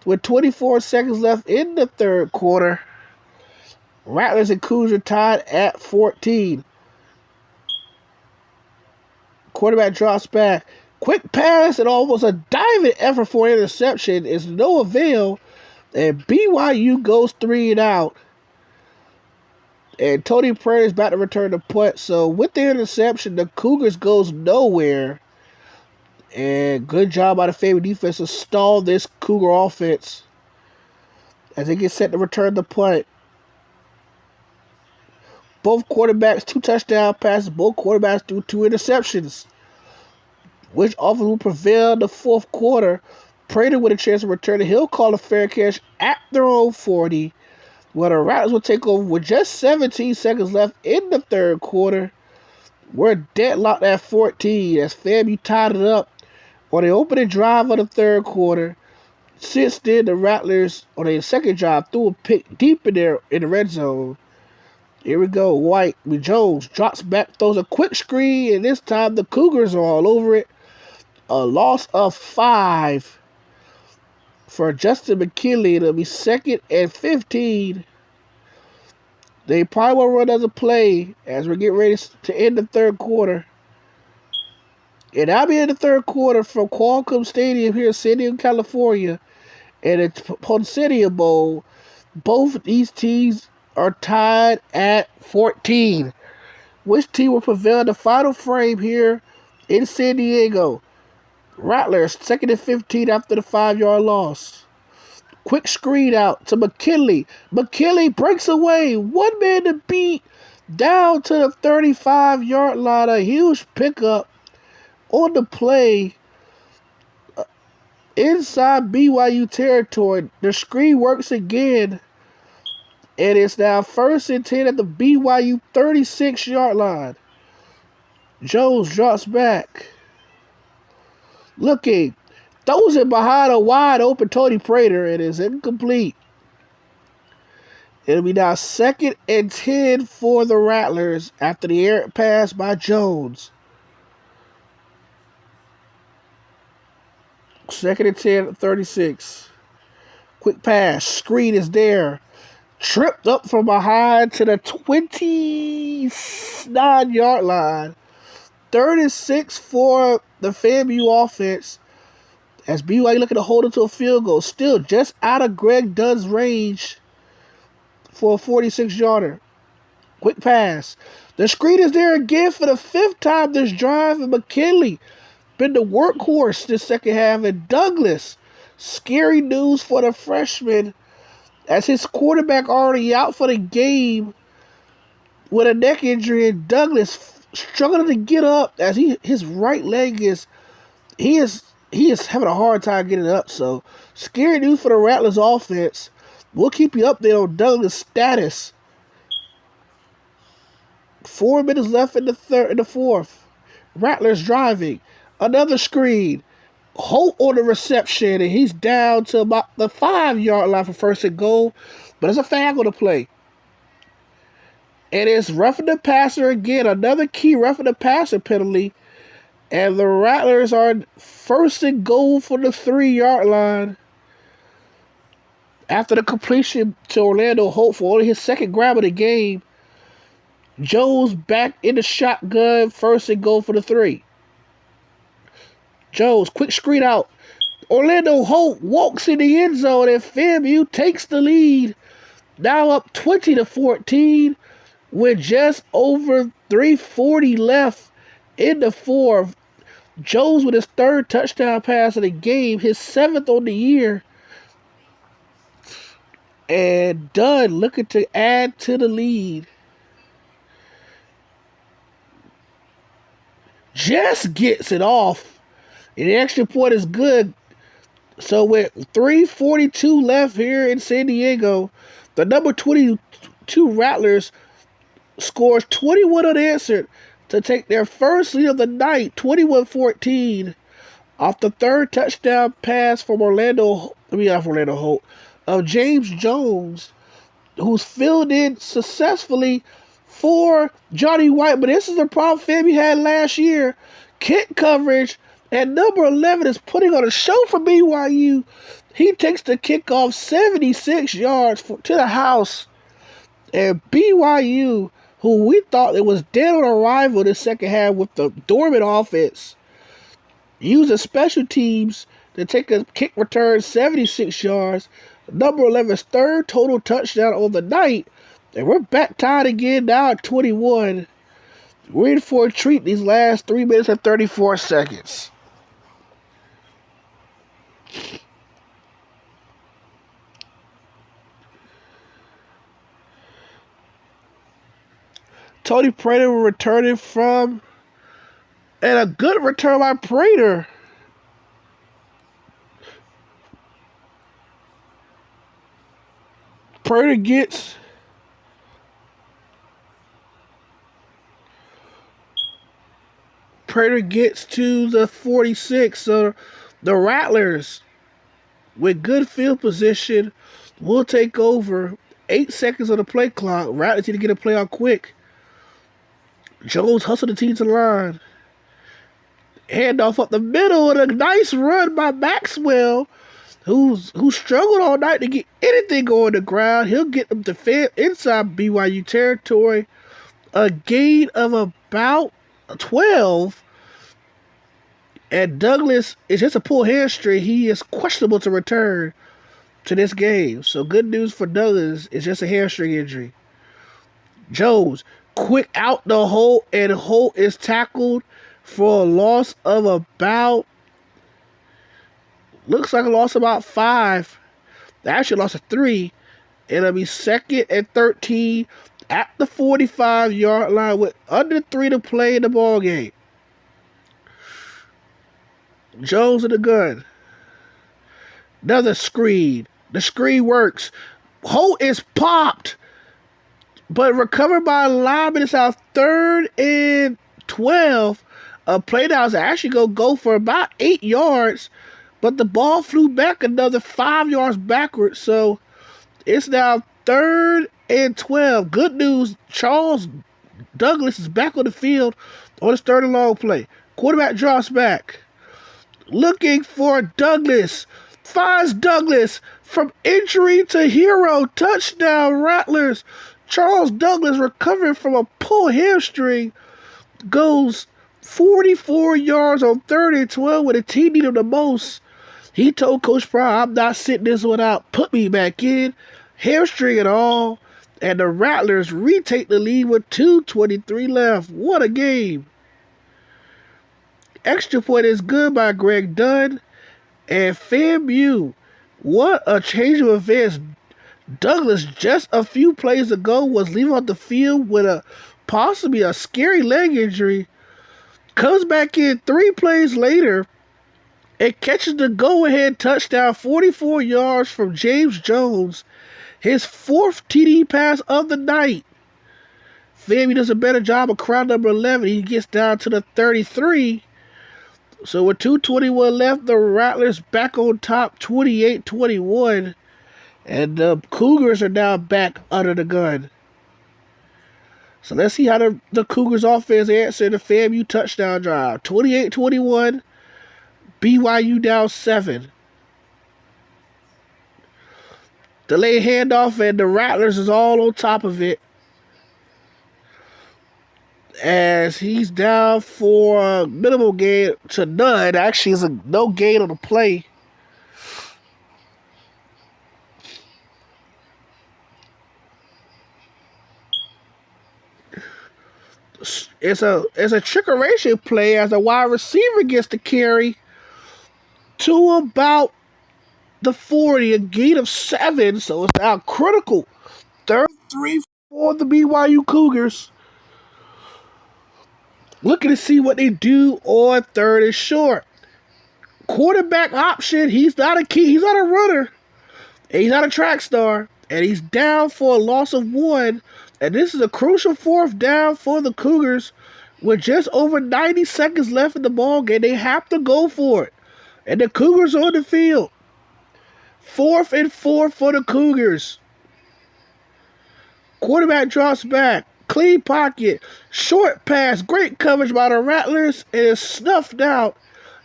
with 24 seconds left in the third quarter. Rattlers and Cougars are tied at 14. Quarterback drops back. Quick pass and almost a diving effort for an interception is no avail. And BYU goes 3 and out. And Tony Prater is about to return the punt. So with the interception, the Cougars goes nowhere. And good job by the FAMU defense to stall this Cougar offense as they get set to return the punt. Both quarterbacks, 2 touchdown passes. Both quarterbacks threw 2 interceptions. Which offense will prevail in the fourth quarter? Prater with a chance to return it. He'll call a fair catch at their own 40. Where the Rattlers will take over with just 17 seconds left in the third quarter. We're deadlocked at 14 as FAMU tied it up on the opening drive of the third quarter. Since then, the Rattlers, on their second drive, threw a pick deep in there in the red zone. Here we go. White with Jones drops back, throws a quick screen, and this time the Cougars are all over it. A loss of 5 for Justin McKinley. It'll be 2nd and 15. They probably will run another play as we get ready to end the third quarter. And I'll be in the third quarter from Qualcomm Stadium here in San Diego, California. And it's Poinsettia Bowl. Both these teams are tied at 14. Which team will prevail in the final frame here in San Diego? Rattlers, 2nd and 15 after the 5-yard loss. Quick screen out to McKinley. McKinley breaks away. 1 man to beat. Down to the 35-yard line. A huge pickup on the play. Inside BYU territory. The screen works again. And it's now 1st and 10 at the BYU 36-yard line. Jones drops back. Looking. Throws it behind a wide open Tony Prater. It is incomplete. It'll be now 2nd and 10 for the Rattlers after the errant pass by Jones. 2nd and 10 at 36. Quick pass. Screen is there. Tripped up from behind to the 29-yard line. 36 for the FAMU offense. As BYU looking to hold it to a field goal. Still just out of Greg Dunn's range for a 46-yarder. Quick pass. The screen is there again for the 5th time this drive. And McKinley been the workhorse this second half. And Douglas, scary news for the freshman, as his quarterback already out for the game with a neck injury. And Douglas struggling to get up as his right leg is having a hard time getting up. So scary news for the Rattlers offense. We'll keep you updated on Douglas' status. 4 minutes left in the fourth. Rattlers driving. Another screen. Holt on the reception, and he's down to about the 5-yard line for first and goal. But it's a flag on the play. And it's roughing the passer again. Another key roughing the passer penalty. And the Rattlers are first and goal for the 3-yard line. After the completion to Orlando Holt for only his second grab of the game. Jones back in the shotgun, first and goal for the 3. Jones, quick screen out. Orlando Holt walks in the end zone, and FAMU takes the lead. Now up 20-14 with just over 3:40 left in the fourth. Jones with his 3rd touchdown pass of the game, his 7th on the year. And Dunn looking to add to the lead. Just gets it off. And the extra point is good. So with 3:42 left here in San Diego, the number 22 Rattlers scores 21 unanswered to take their first lead of the night, 21-14, off the 3rd touchdown pass from Holt, of James Jones, who's filled in successfully for Johnny White. But this is the problem FAMU had last year. Kick coverage, and number 11 is putting on a show for BYU. He takes the kickoff 76 yards to the house. And BYU, who we thought it was dead on arrival this second half with the dormant offense, using special teams to take a kick return 76 yards. Number 11's 3rd total touchdown on the night. And we're back tied again now at 21. We're in for a treat these last 3 minutes and 34 seconds. Tony Prater will return it from, and a good return by Prater. Prater gets to the 46. So the Rattlers, with good field position, will take over. 8 seconds on the play clock. Rattlers need to get a play out quick. Jones hustled the team to the line. Handoff up the middle, and a nice run by Maxwell, who struggled all night to get anything on the ground. He'll get them to inside BYU territory. A gain of about 12. And Douglas is just a pull hamstring. He is questionable to return to this game. So good news for Douglas. It's just a hamstring injury. Jones, quick out the hole, and Holt is tackled for a loss of about, looks like a loss of about 5. They actually lost a 3. It'll be 2nd and 13 at the 45-yard line with under 3 to play in the ball game. Jones in the gun. Another screen. The screen works. Holt is popped, but recovered by a lineman. It's our 3rd and 12. A play that was actually going to go for about 8 yards, but the ball flew back another 5 yards backwards. So it's now 3rd and 12. Good news, Charles Douglas is back on the field on his 3rd and long play. Quarterback drops back. Looking for Douglas. Finds Douglas. From injury to hero, touchdown Rattlers. Charles Douglas recovering from a pulled hamstring goes 44 yards on 3rd and 12 when the team needed him the most. He told Coach Brown, I'm not sitting this one out. Put me back in. Hamstring and all. And the Rattlers retake the lead with 2:23 left. What a game. Extra point is good by Greg Dunn. And FAMU, what a change of events. Douglas, just a few plays ago, was leaving off the field with possibly a scary leg injury. Comes back in 3 plays later and catches the go-ahead touchdown, 44 yards from James Jones, his 4th TD pass of the night. FAMU does a better job of crowd number 11. He gets down to the 33. So with 2:21 left, the Rattlers back on top, 28-21. And the Cougars are now back under the gun. So let's see how the Cougars offense answered the FAMU touchdown drive. 28-21, BYU down 7. Delayed handoff, and the Rattlers is all on top of it. As he's down for a minimal gain to none. Actually, it's a no gain on the play. It's a trickeration play as a wide receiver gets the carry to about the 40, a gain of 7, so it's now critical. 33 for the BYU Cougars. Looking to see what they do on 3rd and short. Quarterback option, he's not a runner. And he's not a track star. And he's down for a loss of 1. And this is a crucial 4th down for the Cougars with just over 90 seconds left in the ball game. They have to go for it. And the Cougars on the field. 4th and 4 for the Cougars. Quarterback drops back. Clean pocket. Short pass. Great coverage by the Rattlers. And it's snuffed out.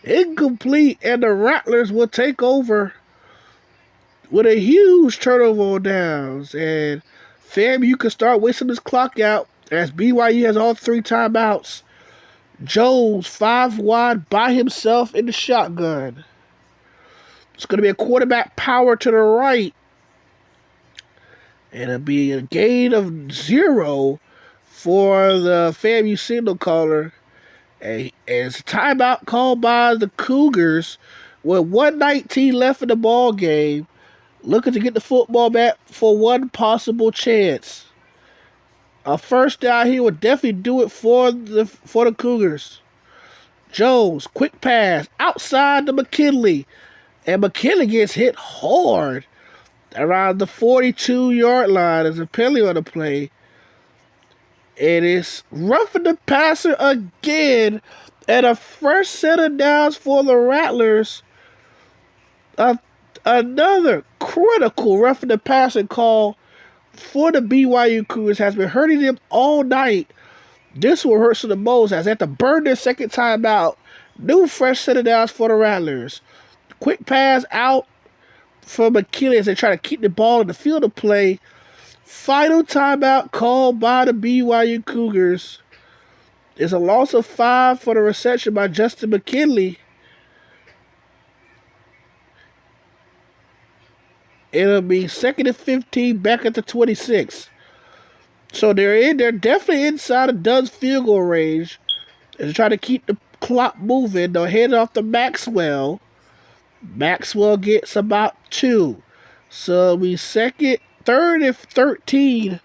Incomplete. And the Rattlers will take over with a huge turnover on downs. And FAMU can start wasting this clock out as BYU has all 3 timeouts. Jones 5 wide by himself in the shotgun. It's going to be a quarterback power to the right. And it'll be a gain of 0 for the FAMU signal caller. And it's a timeout called by the Cougars with 1:19 left in the ball game. Looking to get the football back for one possible chance. A first down here would definitely do it for the Cougars. Jones, quick pass, outside to McKinley. And McKinley gets hit hard around the 42-yard line as a penalty on the play. It is roughing the passer again. And a first set of downs for the Rattlers. Another critical roughing the passer call for the BYU Cougars has been hurting them all night. This will hurt them the most as they have to burn their second time out. New fresh set of downs for the Rattlers. Quick pass out for McKinley as they try to keep the ball in the field of play. Final timeout called by the BYU Cougars. It's a loss of 5 for the reception by Justin McKinley. It'll be 2nd and 15 back at the 26. So they're definitely inside of Dunn's field goal range. They're trying to keep the clock moving. They'll hand it off to Maxwell. Maxwell gets about 2. So it'll be 3rd and 13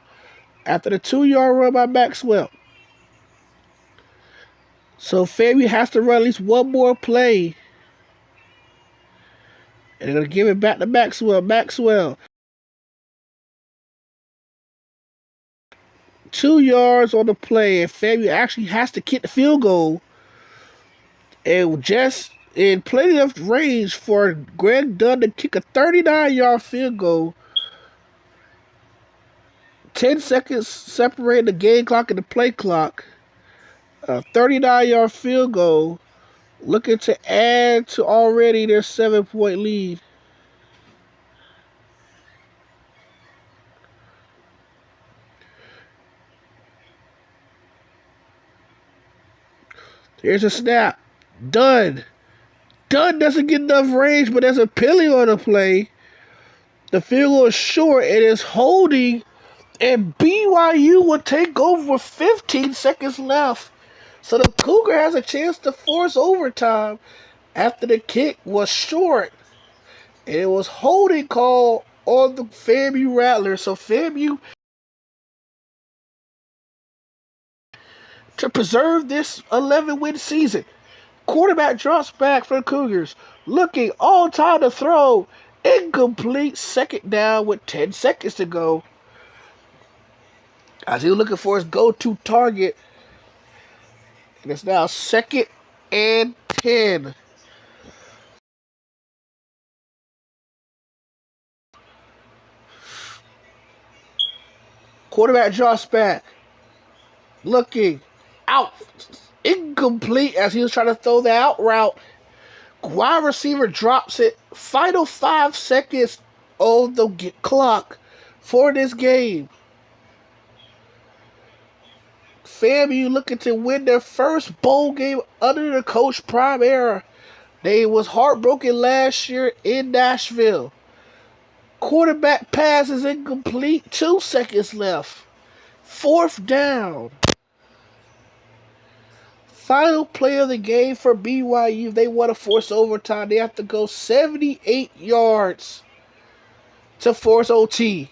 after the 2-yard run by Maxwell. So FAMU has to run at least one more play. And they're going to give it back to Maxwell. Maxwell. 2 yards on the play. And FAMU actually has to kick the field goal. And just in plenty of range for Greg Dunn to kick a 39-yard field goal. 10 seconds separating the game clock and the play clock. A 39-yard field goal. Looking to add to already their 7-point lead. Here's a snap. Dunn. Dunn doesn't get enough range, but there's a penalty on the play. The field goal is short. It is holding, and BYU will take over with 15 seconds left. So the Cougar has a chance to force overtime after the kick was short. And it was holding call on the FAMU Rattlers. So FAMU, to preserve this 11-win season, quarterback drops back for the Cougars, looking all time to throw. Incomplete, second down with 10 seconds to go. As he was looking for his go-to target. And it's now 2nd and 10. Quarterback drops back. Looking out. Incomplete as he was trying to throw the out route. Wide receiver drops it. Final 5 seconds on the clock for this game. FAMU looking to win their first bowl game under the Coach Prime era. They was heartbroken last year in Nashville. Quarterback pass is incomplete. 2 seconds left. 4th down. Final play of the game for BYU. They want to force overtime. They have to go 78 yards to force OT.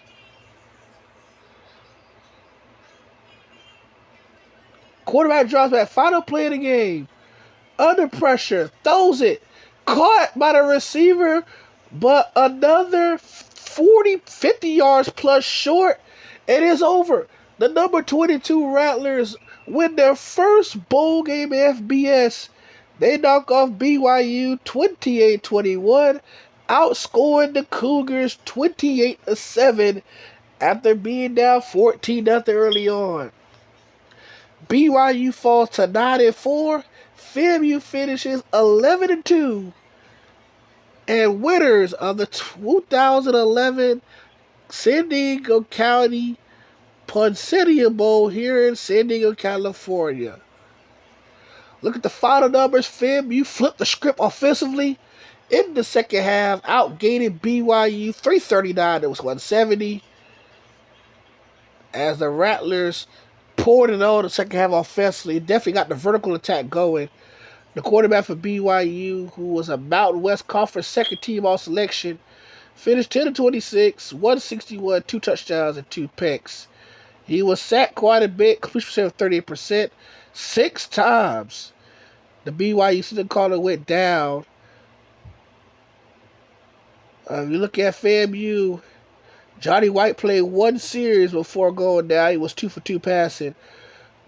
Quarterback drops back. Final play of the game. Under pressure. Throws it. Caught by the receiver. But another 50 yards plus short. It is over. The number 22 Rattlers win their first bowl game FBS. They knock off BYU 28-21, outscoring the Cougars 28-7 after being down 14-0 early on. BYU falls to 9-4. FAMU finishes 11-2. And winners of the 2011 San Diego County Poinsettia Bowl here in San Diego, California. Look at the final numbers. FAMU flipped the script offensively in the second half, outgained BYU 339 to 170. As the Rattlers poured it on the second half offensively, definitely got the vertical attack going. The quarterback for BYU, who was a Mountain West Conference second team all selection, finished 10-26, 161, 2 touchdowns, and 2 picks. He was sacked quite a bit, completion percent of 38%, 6 times. The BYU student caller went down. You look at FAMU, Johnny White played 1 series before going down. He was 2 for 2 passing.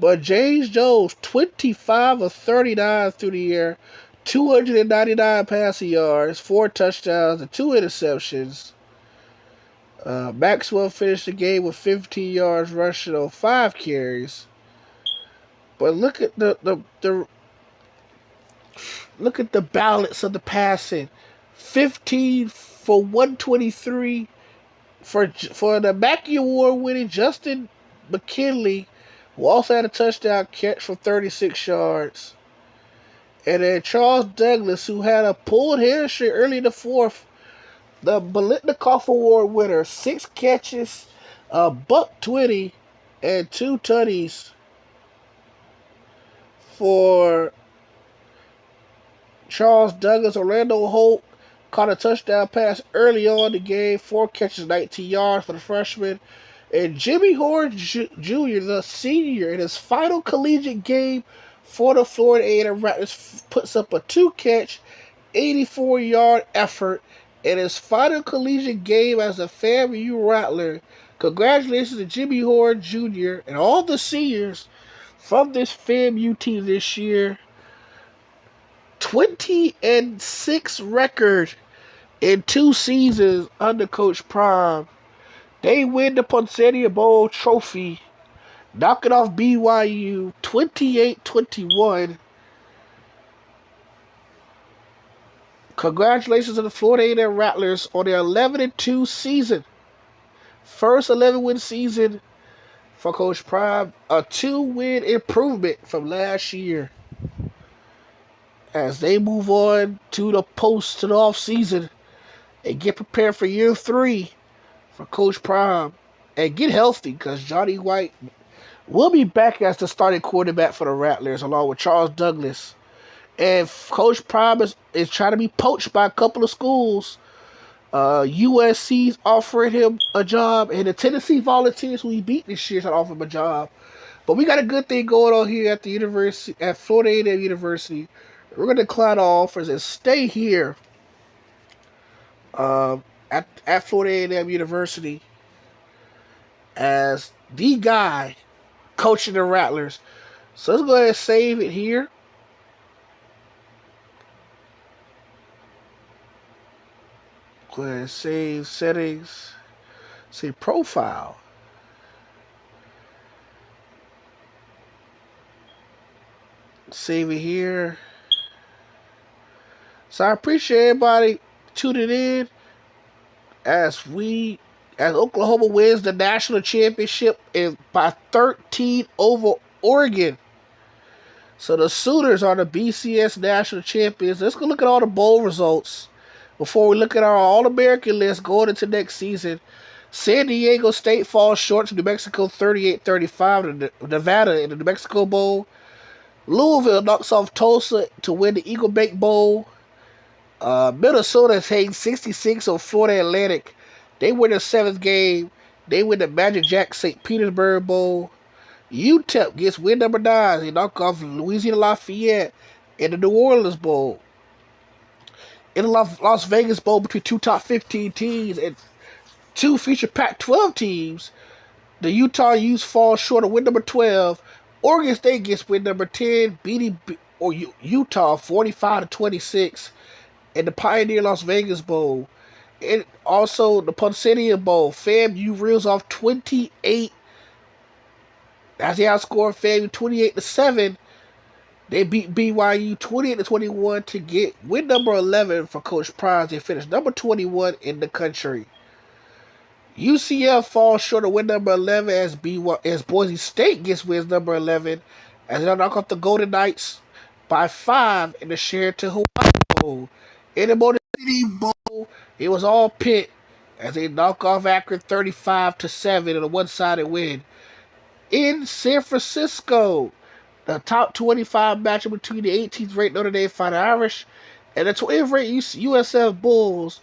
But James Jones, 25 of 39 through the air, 299 passing yards, 4 touchdowns, and 2 interceptions. Maxwell finished the game with 15 yards rushing on 5 carries. But look at the balance of the passing. 15 for 123 for the Mackey Award winning Justin McKinley, who also had a touchdown catch for 36 yards. And then Charles Douglas, who had a pulled hamstring early in the 4th, the Bolitnikoff Award winner, 6 catches, $120, and 2 tutties for Charles Douglas. Orlando Holt caught a touchdown pass early on in the game, 4 catches, 19 yards for the freshman. And Jimmy Horn Jr., the senior, in his final collegiate game for the Florida A&M Rattlers, puts up a 2-catch, 84-yard effort in his final collegiate game as a FAMU Rattler. Congratulations to Jimmy Horn Jr. and all the seniors from this FAMU team this year. 20-6 record in 2 seasons under Coach Prime. They win the Poinsettia Bowl trophy, knocking off BYU 28-21. Congratulations to the Florida A&M Rattlers on their 11-2 season. First 11-win season for Coach Prime. A 2-win improvement from last year. as they move on to the off season and get prepared for year 3 for Coach Prime and get healthy because Johnny White will be back as the starting quarterback for the Rattlers along with Charles Douglas. And Coach Prime is trying to be poached by a couple of schools. USC's offering him a job, and the Tennessee Volunteers, who he beat this year, is offer him a job. But we got a good thing going on here at the university, at Florida A&M University. We're going to decline all offers and stay here at Florida A&M University as the guy coaching the Rattlers. So let's go ahead and save it here. Go ahead and save settings. Save profile. Save it here. So I appreciate everybody tuning in as Oklahoma wins the national championship by 13 over Oregon. So the Sooners are the BCS national champions. Let's go look at all the bowl results before we look at our All-American list going into next season. San Diego State falls short to New Mexico 38-35 to Nevada in the New Mexico Bowl. Louisville knocks off Tulsa to win the Eagle Bank Bowl. Minnesota is hanging 66 on Florida Atlantic. They win their 7th game. They win the Magic Jack St. Petersburg Bowl. UTEP gets win number 9. They knock off Louisiana Lafayette in the New Orleans Bowl. In the Las Vegas Bowl between 2 top 15 teams and 2 future Pac-12 teams, the Utah Utes fall short of win number 12. Oregon State gets win number 10, beating Utah 45-26 in the Pioneer Las Vegas Bowl. And also the Poinsettia Bowl, FAMU reels off 28 as they outscored FAMU 28-7. They beat BYU 28-21 to get win number 11 for Coach Prize. They finished number 21 in the country. UCF falls short of win number 11 as Boise State gets win number 11 as they knock off the Golden Knights by 5 in the Sheraton Hawaii Bowl. In the Motor City Bowl, it was all Pitt as they knock off Akron 35-7 in a one-sided win. In San Francisco, the top 25 matchup between the 18th ranked Notre Dame Fighting Irish and the 20th ranked USF Bulls.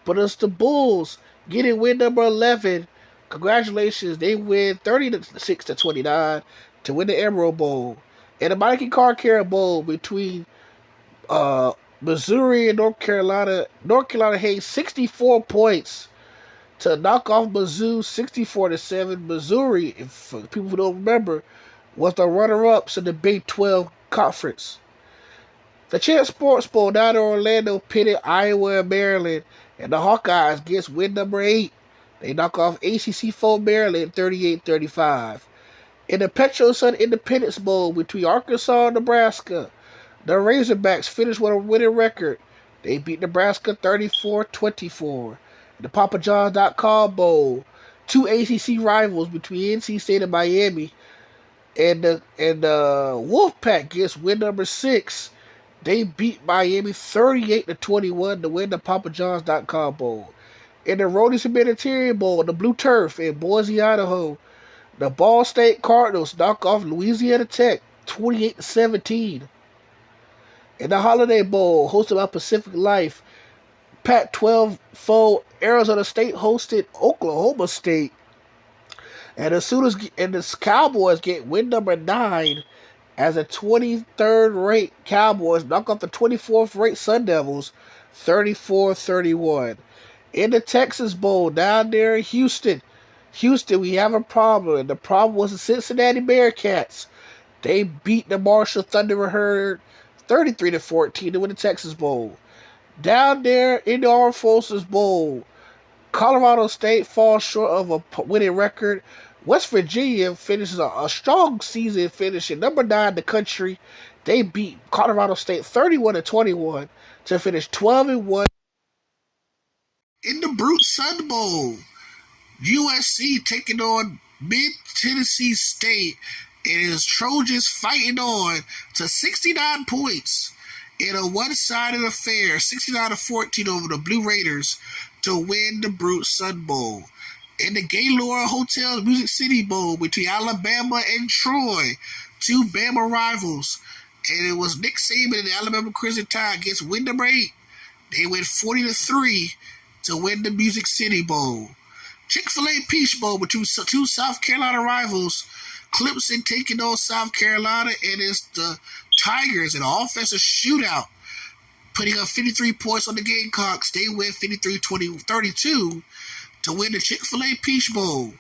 But it's the Bulls getting win number 11. Congratulations, they win 36-29 to win the Emerald Bowl. And the Mikey Car Care Bowl between Missouri and North Carolina. North Carolina had 64 points to knock off Mizzou 64-7. Missouri, if people who don't remember, was the runner-ups in the Big 12 Conference. The Champ Sports Bowl down in Orlando pitted Iowa and Maryland, and the Hawkeyes gets win number 8. They knock off ACC4 Maryland 38-35. In the Petro Sun Independence Bowl between Arkansas and Nebraska, the Razorbacks finished with a winning record. They beat Nebraska 34-24. In the PapaJohns.com Bowl, 2 ACC rivals between NC State and Miami, and the Wolfpack gets win number 6. They beat Miami 38-21 to win the PapaJohns.com Bowl. In the Rhodes Humanitarian Bowl, the Blue Turf in Boise, Idaho, the Ball State Cardinals knock off Louisiana Tech 28-17. In the Holiday Bowl, hosted by Pacific Life, Pac-12 foe Arizona State hosted Oklahoma State. And the Cowboys get win number 9 as the 23rd ranked Cowboys knock off the 24th ranked Sun Devils 34-31. In the Texas Bowl down there in Houston, we have a problem. And the problem was the Cincinnati Bearcats. They beat the Marshall Thunderbird 33-14 to win the Texas Bowl. Down there in the Armed Forces Bowl, Colorado State falls short of a winning record. West Virginia finishes a strong season, finishing number 9 in the country. They beat Colorado State 31-21 to finish 12-1. In the Brute Sun Bowl, USC taking on Mid-Tennessee State, and his Trojans fighting on to 69 points. in a one-sided affair, 69-14 over the Blue Raiders to win the Brute Sun Bowl. In the Gaylord Hotel's Music City Bowl between Alabama and Troy, two Bama rivals. And it was Nick Saban and the Alabama Crimson Tide against win number 8. They went 40-3 to win the Music City Bowl. Chick-fil-A Peach Bowl between two South Carolina rivals. Clemson taking on South Carolina, and it's the Tigers in an offensive shootout, putting up 53 points on the Gamecocks. They win 53-32 to win the Chick-fil-A Peach Bowl.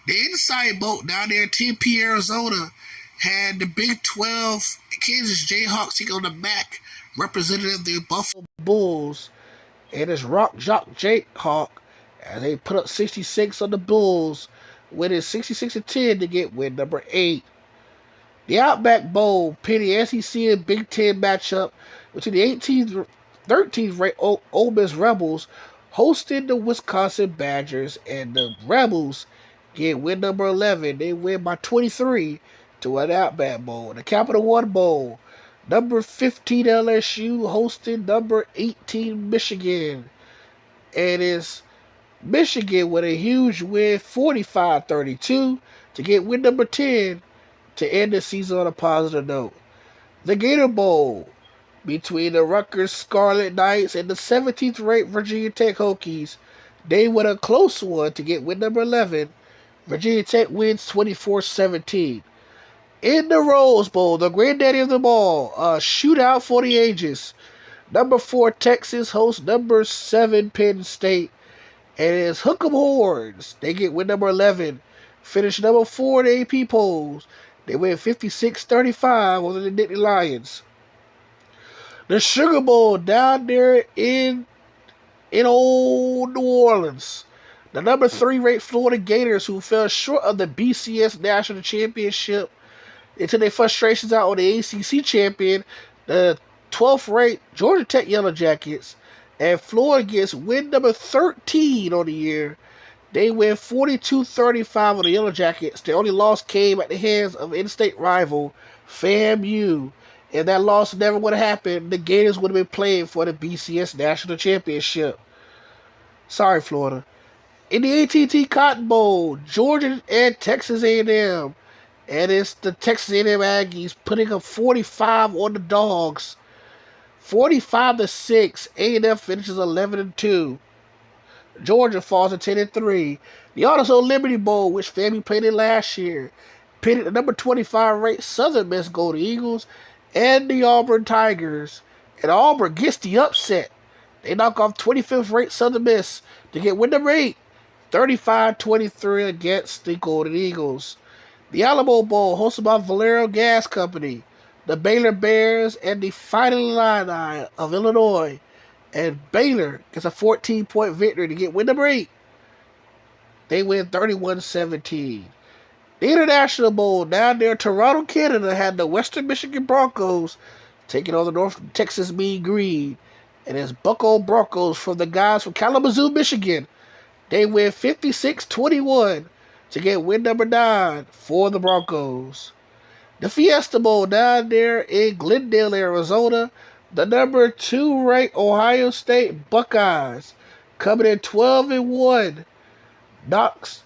The Inside Bowl down there in Tempe, Arizona, had the Big 12 Kansas Jayhawks taking on the MAC representative, the Buffalo Bulls, and it's Rock Jock Jayhawk as they put up 66 on the Bulls, winning 66-10 to get win number 8. The Outback Bowl, pitting SEC and Big Ten matchup between the 13th ranked Ole Miss Rebels hosting the Wisconsin Badgers, and the Rebels get win number 11. They win by 23 to an Outback Bowl. The Capital One Bowl, number 15 LSU hosting number 18 Michigan, and it's Michigan with a huge win, 45-32 to get win number 10 to end the season on a positive note. The Gator Bowl between the Rutgers Scarlet Knights and the 17th ranked Virginia Tech Hokies. They win a close one to get win number 11. Virginia Tech wins 24-17. In the Rose Bowl, the granddaddy of them all, a shootout for the ages. Number 4 Texas hosts number 7 Penn State, and it's Hook 'em Horns. They get win number 11. Finish number 4 in the AP polls. They win 56-35 over the Nittany Lions. The Sugar Bowl down there in old New Orleans. The number 3 ranked Florida Gators, who fell short of the BCS National Championship, they took their frustrations out on the ACC champion, the 12th ranked Georgia Tech Yellow Jackets, and Florida gets win number 13 on the year. They win 42-35 on the Yellow Jackets. The only loss came at the hands of in-state rival FAMU. If that loss never would have happened, the Gators would have been playing for the BCS National Championship. Sorry, Florida. In the AT&T Cotton Bowl, Georgia and Texas A&M. And it's the Texas A&M Aggies putting up 45 on the Dogs. 45-6. A&M finishes 11-2. Georgia falls to 10-3. The AutoZone Liberty Bowl, which FAMU played in last year, pitted the number 25 ranked Southern Miss Golden Eagles and the Auburn Tigers. And Auburn gets the upset. They knock off 25th ranked Southern Miss to get win number 8, 35-23 against the Golden Eagles. The Alamo Bowl, hosted by Valero Gas Company, the Baylor Bears, and the Fighting Illini of Illinois. And Baylor gets a 14-point victory to get win number 8. They win 31-17. The International Bowl down there in Toronto, Canada, had the Western Michigan Broncos taking on the North Texas Mean Green. And it's Bucko Broncos from the guys from Kalamazoo, Michigan. They win 56-21 to get win number 9 for the Broncos. The Fiesta Bowl down there in Glendale, Arizona. The number 2 ranked Ohio State Buckeyes coming in 12-1. Knocks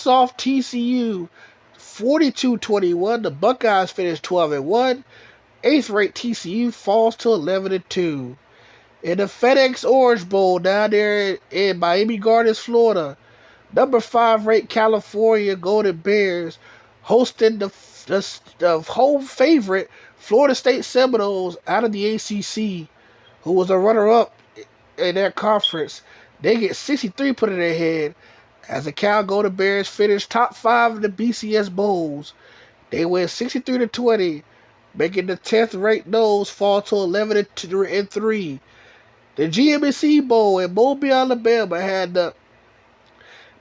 off TCU 42-21. The Buckeyes finish 12-1. 8th ranked TCU falls to 11-2. In the FedEx Orange Bowl down there in Miami Gardens, Florida, number 5 ranked California Golden Bears hosting the home favorite Florida State Seminoles out of the ACC, who was a runner-up in that conference. They get 63 put in their head as the Cal Golden Bears finish top 5 in the BCS Bowls. They win 63-20, making the 10th ranked Noles fall to 11-3. The GMC Bowl in Mobile, Alabama had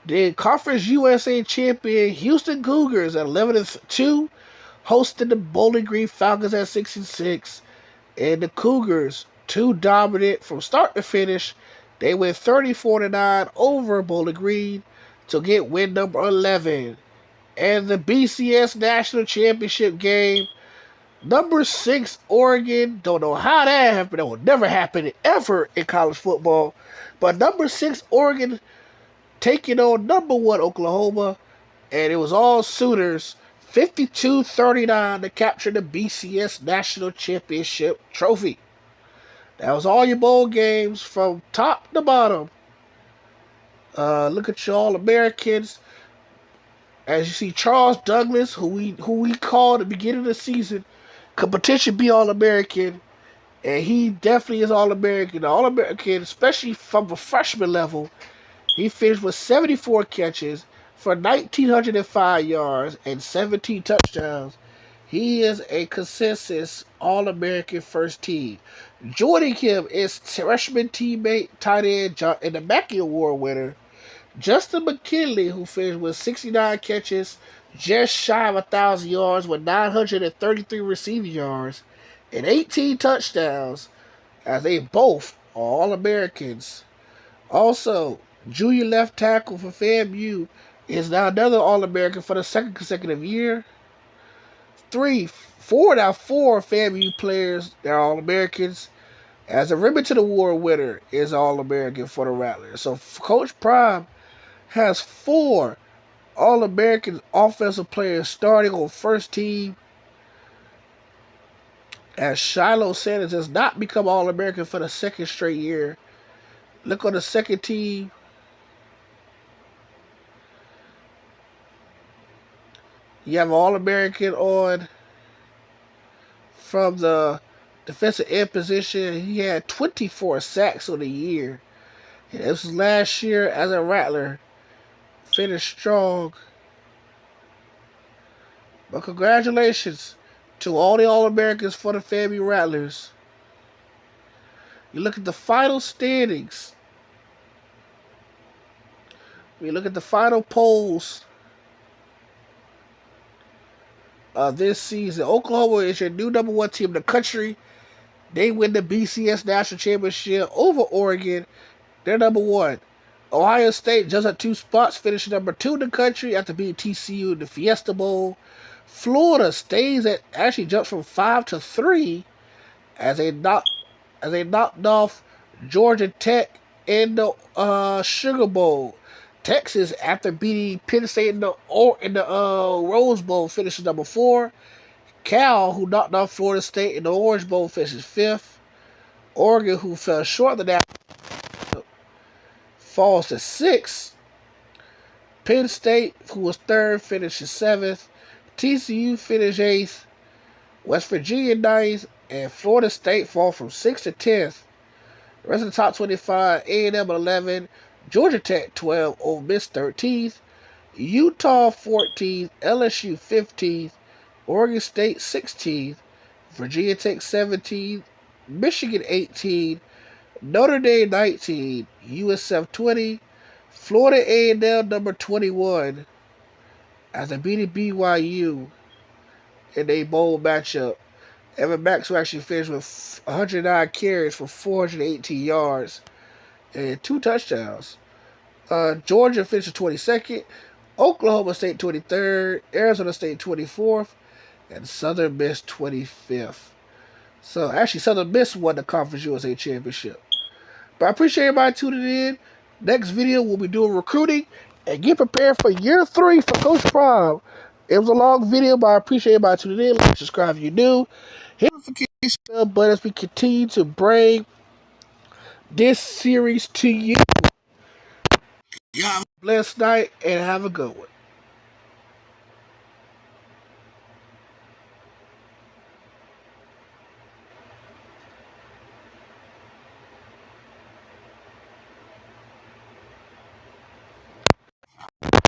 the Conference USA champion Houston Cougars at 11-2, hosting the Bowling Green Falcons at 6-6. And the Cougars, too dominant from start to finish. They win 34-9 over Bowling Green to get win number 11. And the BCS National Championship game, Number 6, Oregon. Don't know how that happened. That will never happen ever in college football. But number 6, Oregon taking on number 1, Oklahoma. And it was all Sooners. 52-39 to capture the BCS National Championship trophy. That was all your bowl games from top to bottom. Look at your All-Americans. As you see, Charles Douglas, who we called at the beginning of the season, could potentially be All-American. And he definitely is All-American. All-American, especially from the freshman level, he finished with 74 catches for 1,905 yards and 17 touchdowns. He is a consensus All-American first team. Joining him is freshman teammate, tight end, and the Mackey Award winner, Justin McKinley, who finished with 69 catches, just shy of 1,000 yards with 933 receiving yards and 18 touchdowns, as they both are All-Americans. Also, junior left tackle for FAMU is now another All-American for the second consecutive year. Four FAMU players, they're All-Americans. As a Remington Award winner is All-American for the Rattlers. So Coach Prime has 4 All-American offensive players starting on first team, as Shiloh Sanders has not become All-American for the second straight year. Look on the second team. You have an All-American on from the defensive end position. He had 24 sacks on the year. And this was last year as a Rattler. Finished strong. But congratulations to all the All-Americans for the FAMU Rattlers. You look at the final standings. We look at the final polls this season. Oklahoma is your new number 1 team in the country. They win the BCS National Championship over Oregon. They're number 1. Ohio State just at 2 spots, finishing number 2 in the country after beating TCU in the Fiesta Bowl. Florida actually jumps from 5 to 3 as they knocked off Georgia Tech in the Sugar Bowl. Texas, after beating Penn State in the Rose Bowl, finishes number 4. Cal, who knocked off Florida State in the Orange Bowl, finishes 5th. Oregon, who fell short of that, falls to 6th. Penn State, who was 3rd, finishes 7th. TCU finished 8th. West Virginia 9th. And Florida State fall from 6th to 10th. The rest of the top 25, A&M at 11, Georgia Tech 12, Ole Miss 13th, Utah 14th, LSU 15th, Oregon State 16th, Virginia Tech 17th, Michigan 18th, Notre Dame 19th, USF 20, Florida A&M number 21, as they beat BYU in a bowl matchup. Evan Maxwell actually finished with 109 carries for 418 yards and 2 touchdowns. Georgia finished 22nd, Oklahoma State 23rd, Arizona State 24th, and Southern Miss 25th. So actually, Southern Miss won the Conference USA Championship. But I appreciate everybody tuning in. Next video, we'll be doing recruiting and get prepared for year 3 for Coach Prime. It was a long video, but I appreciate everybody tuning in. Like, subscribe if you're new. Hit the notification bell button as we continue to bring this series to you. You have a blessed night and have a good one.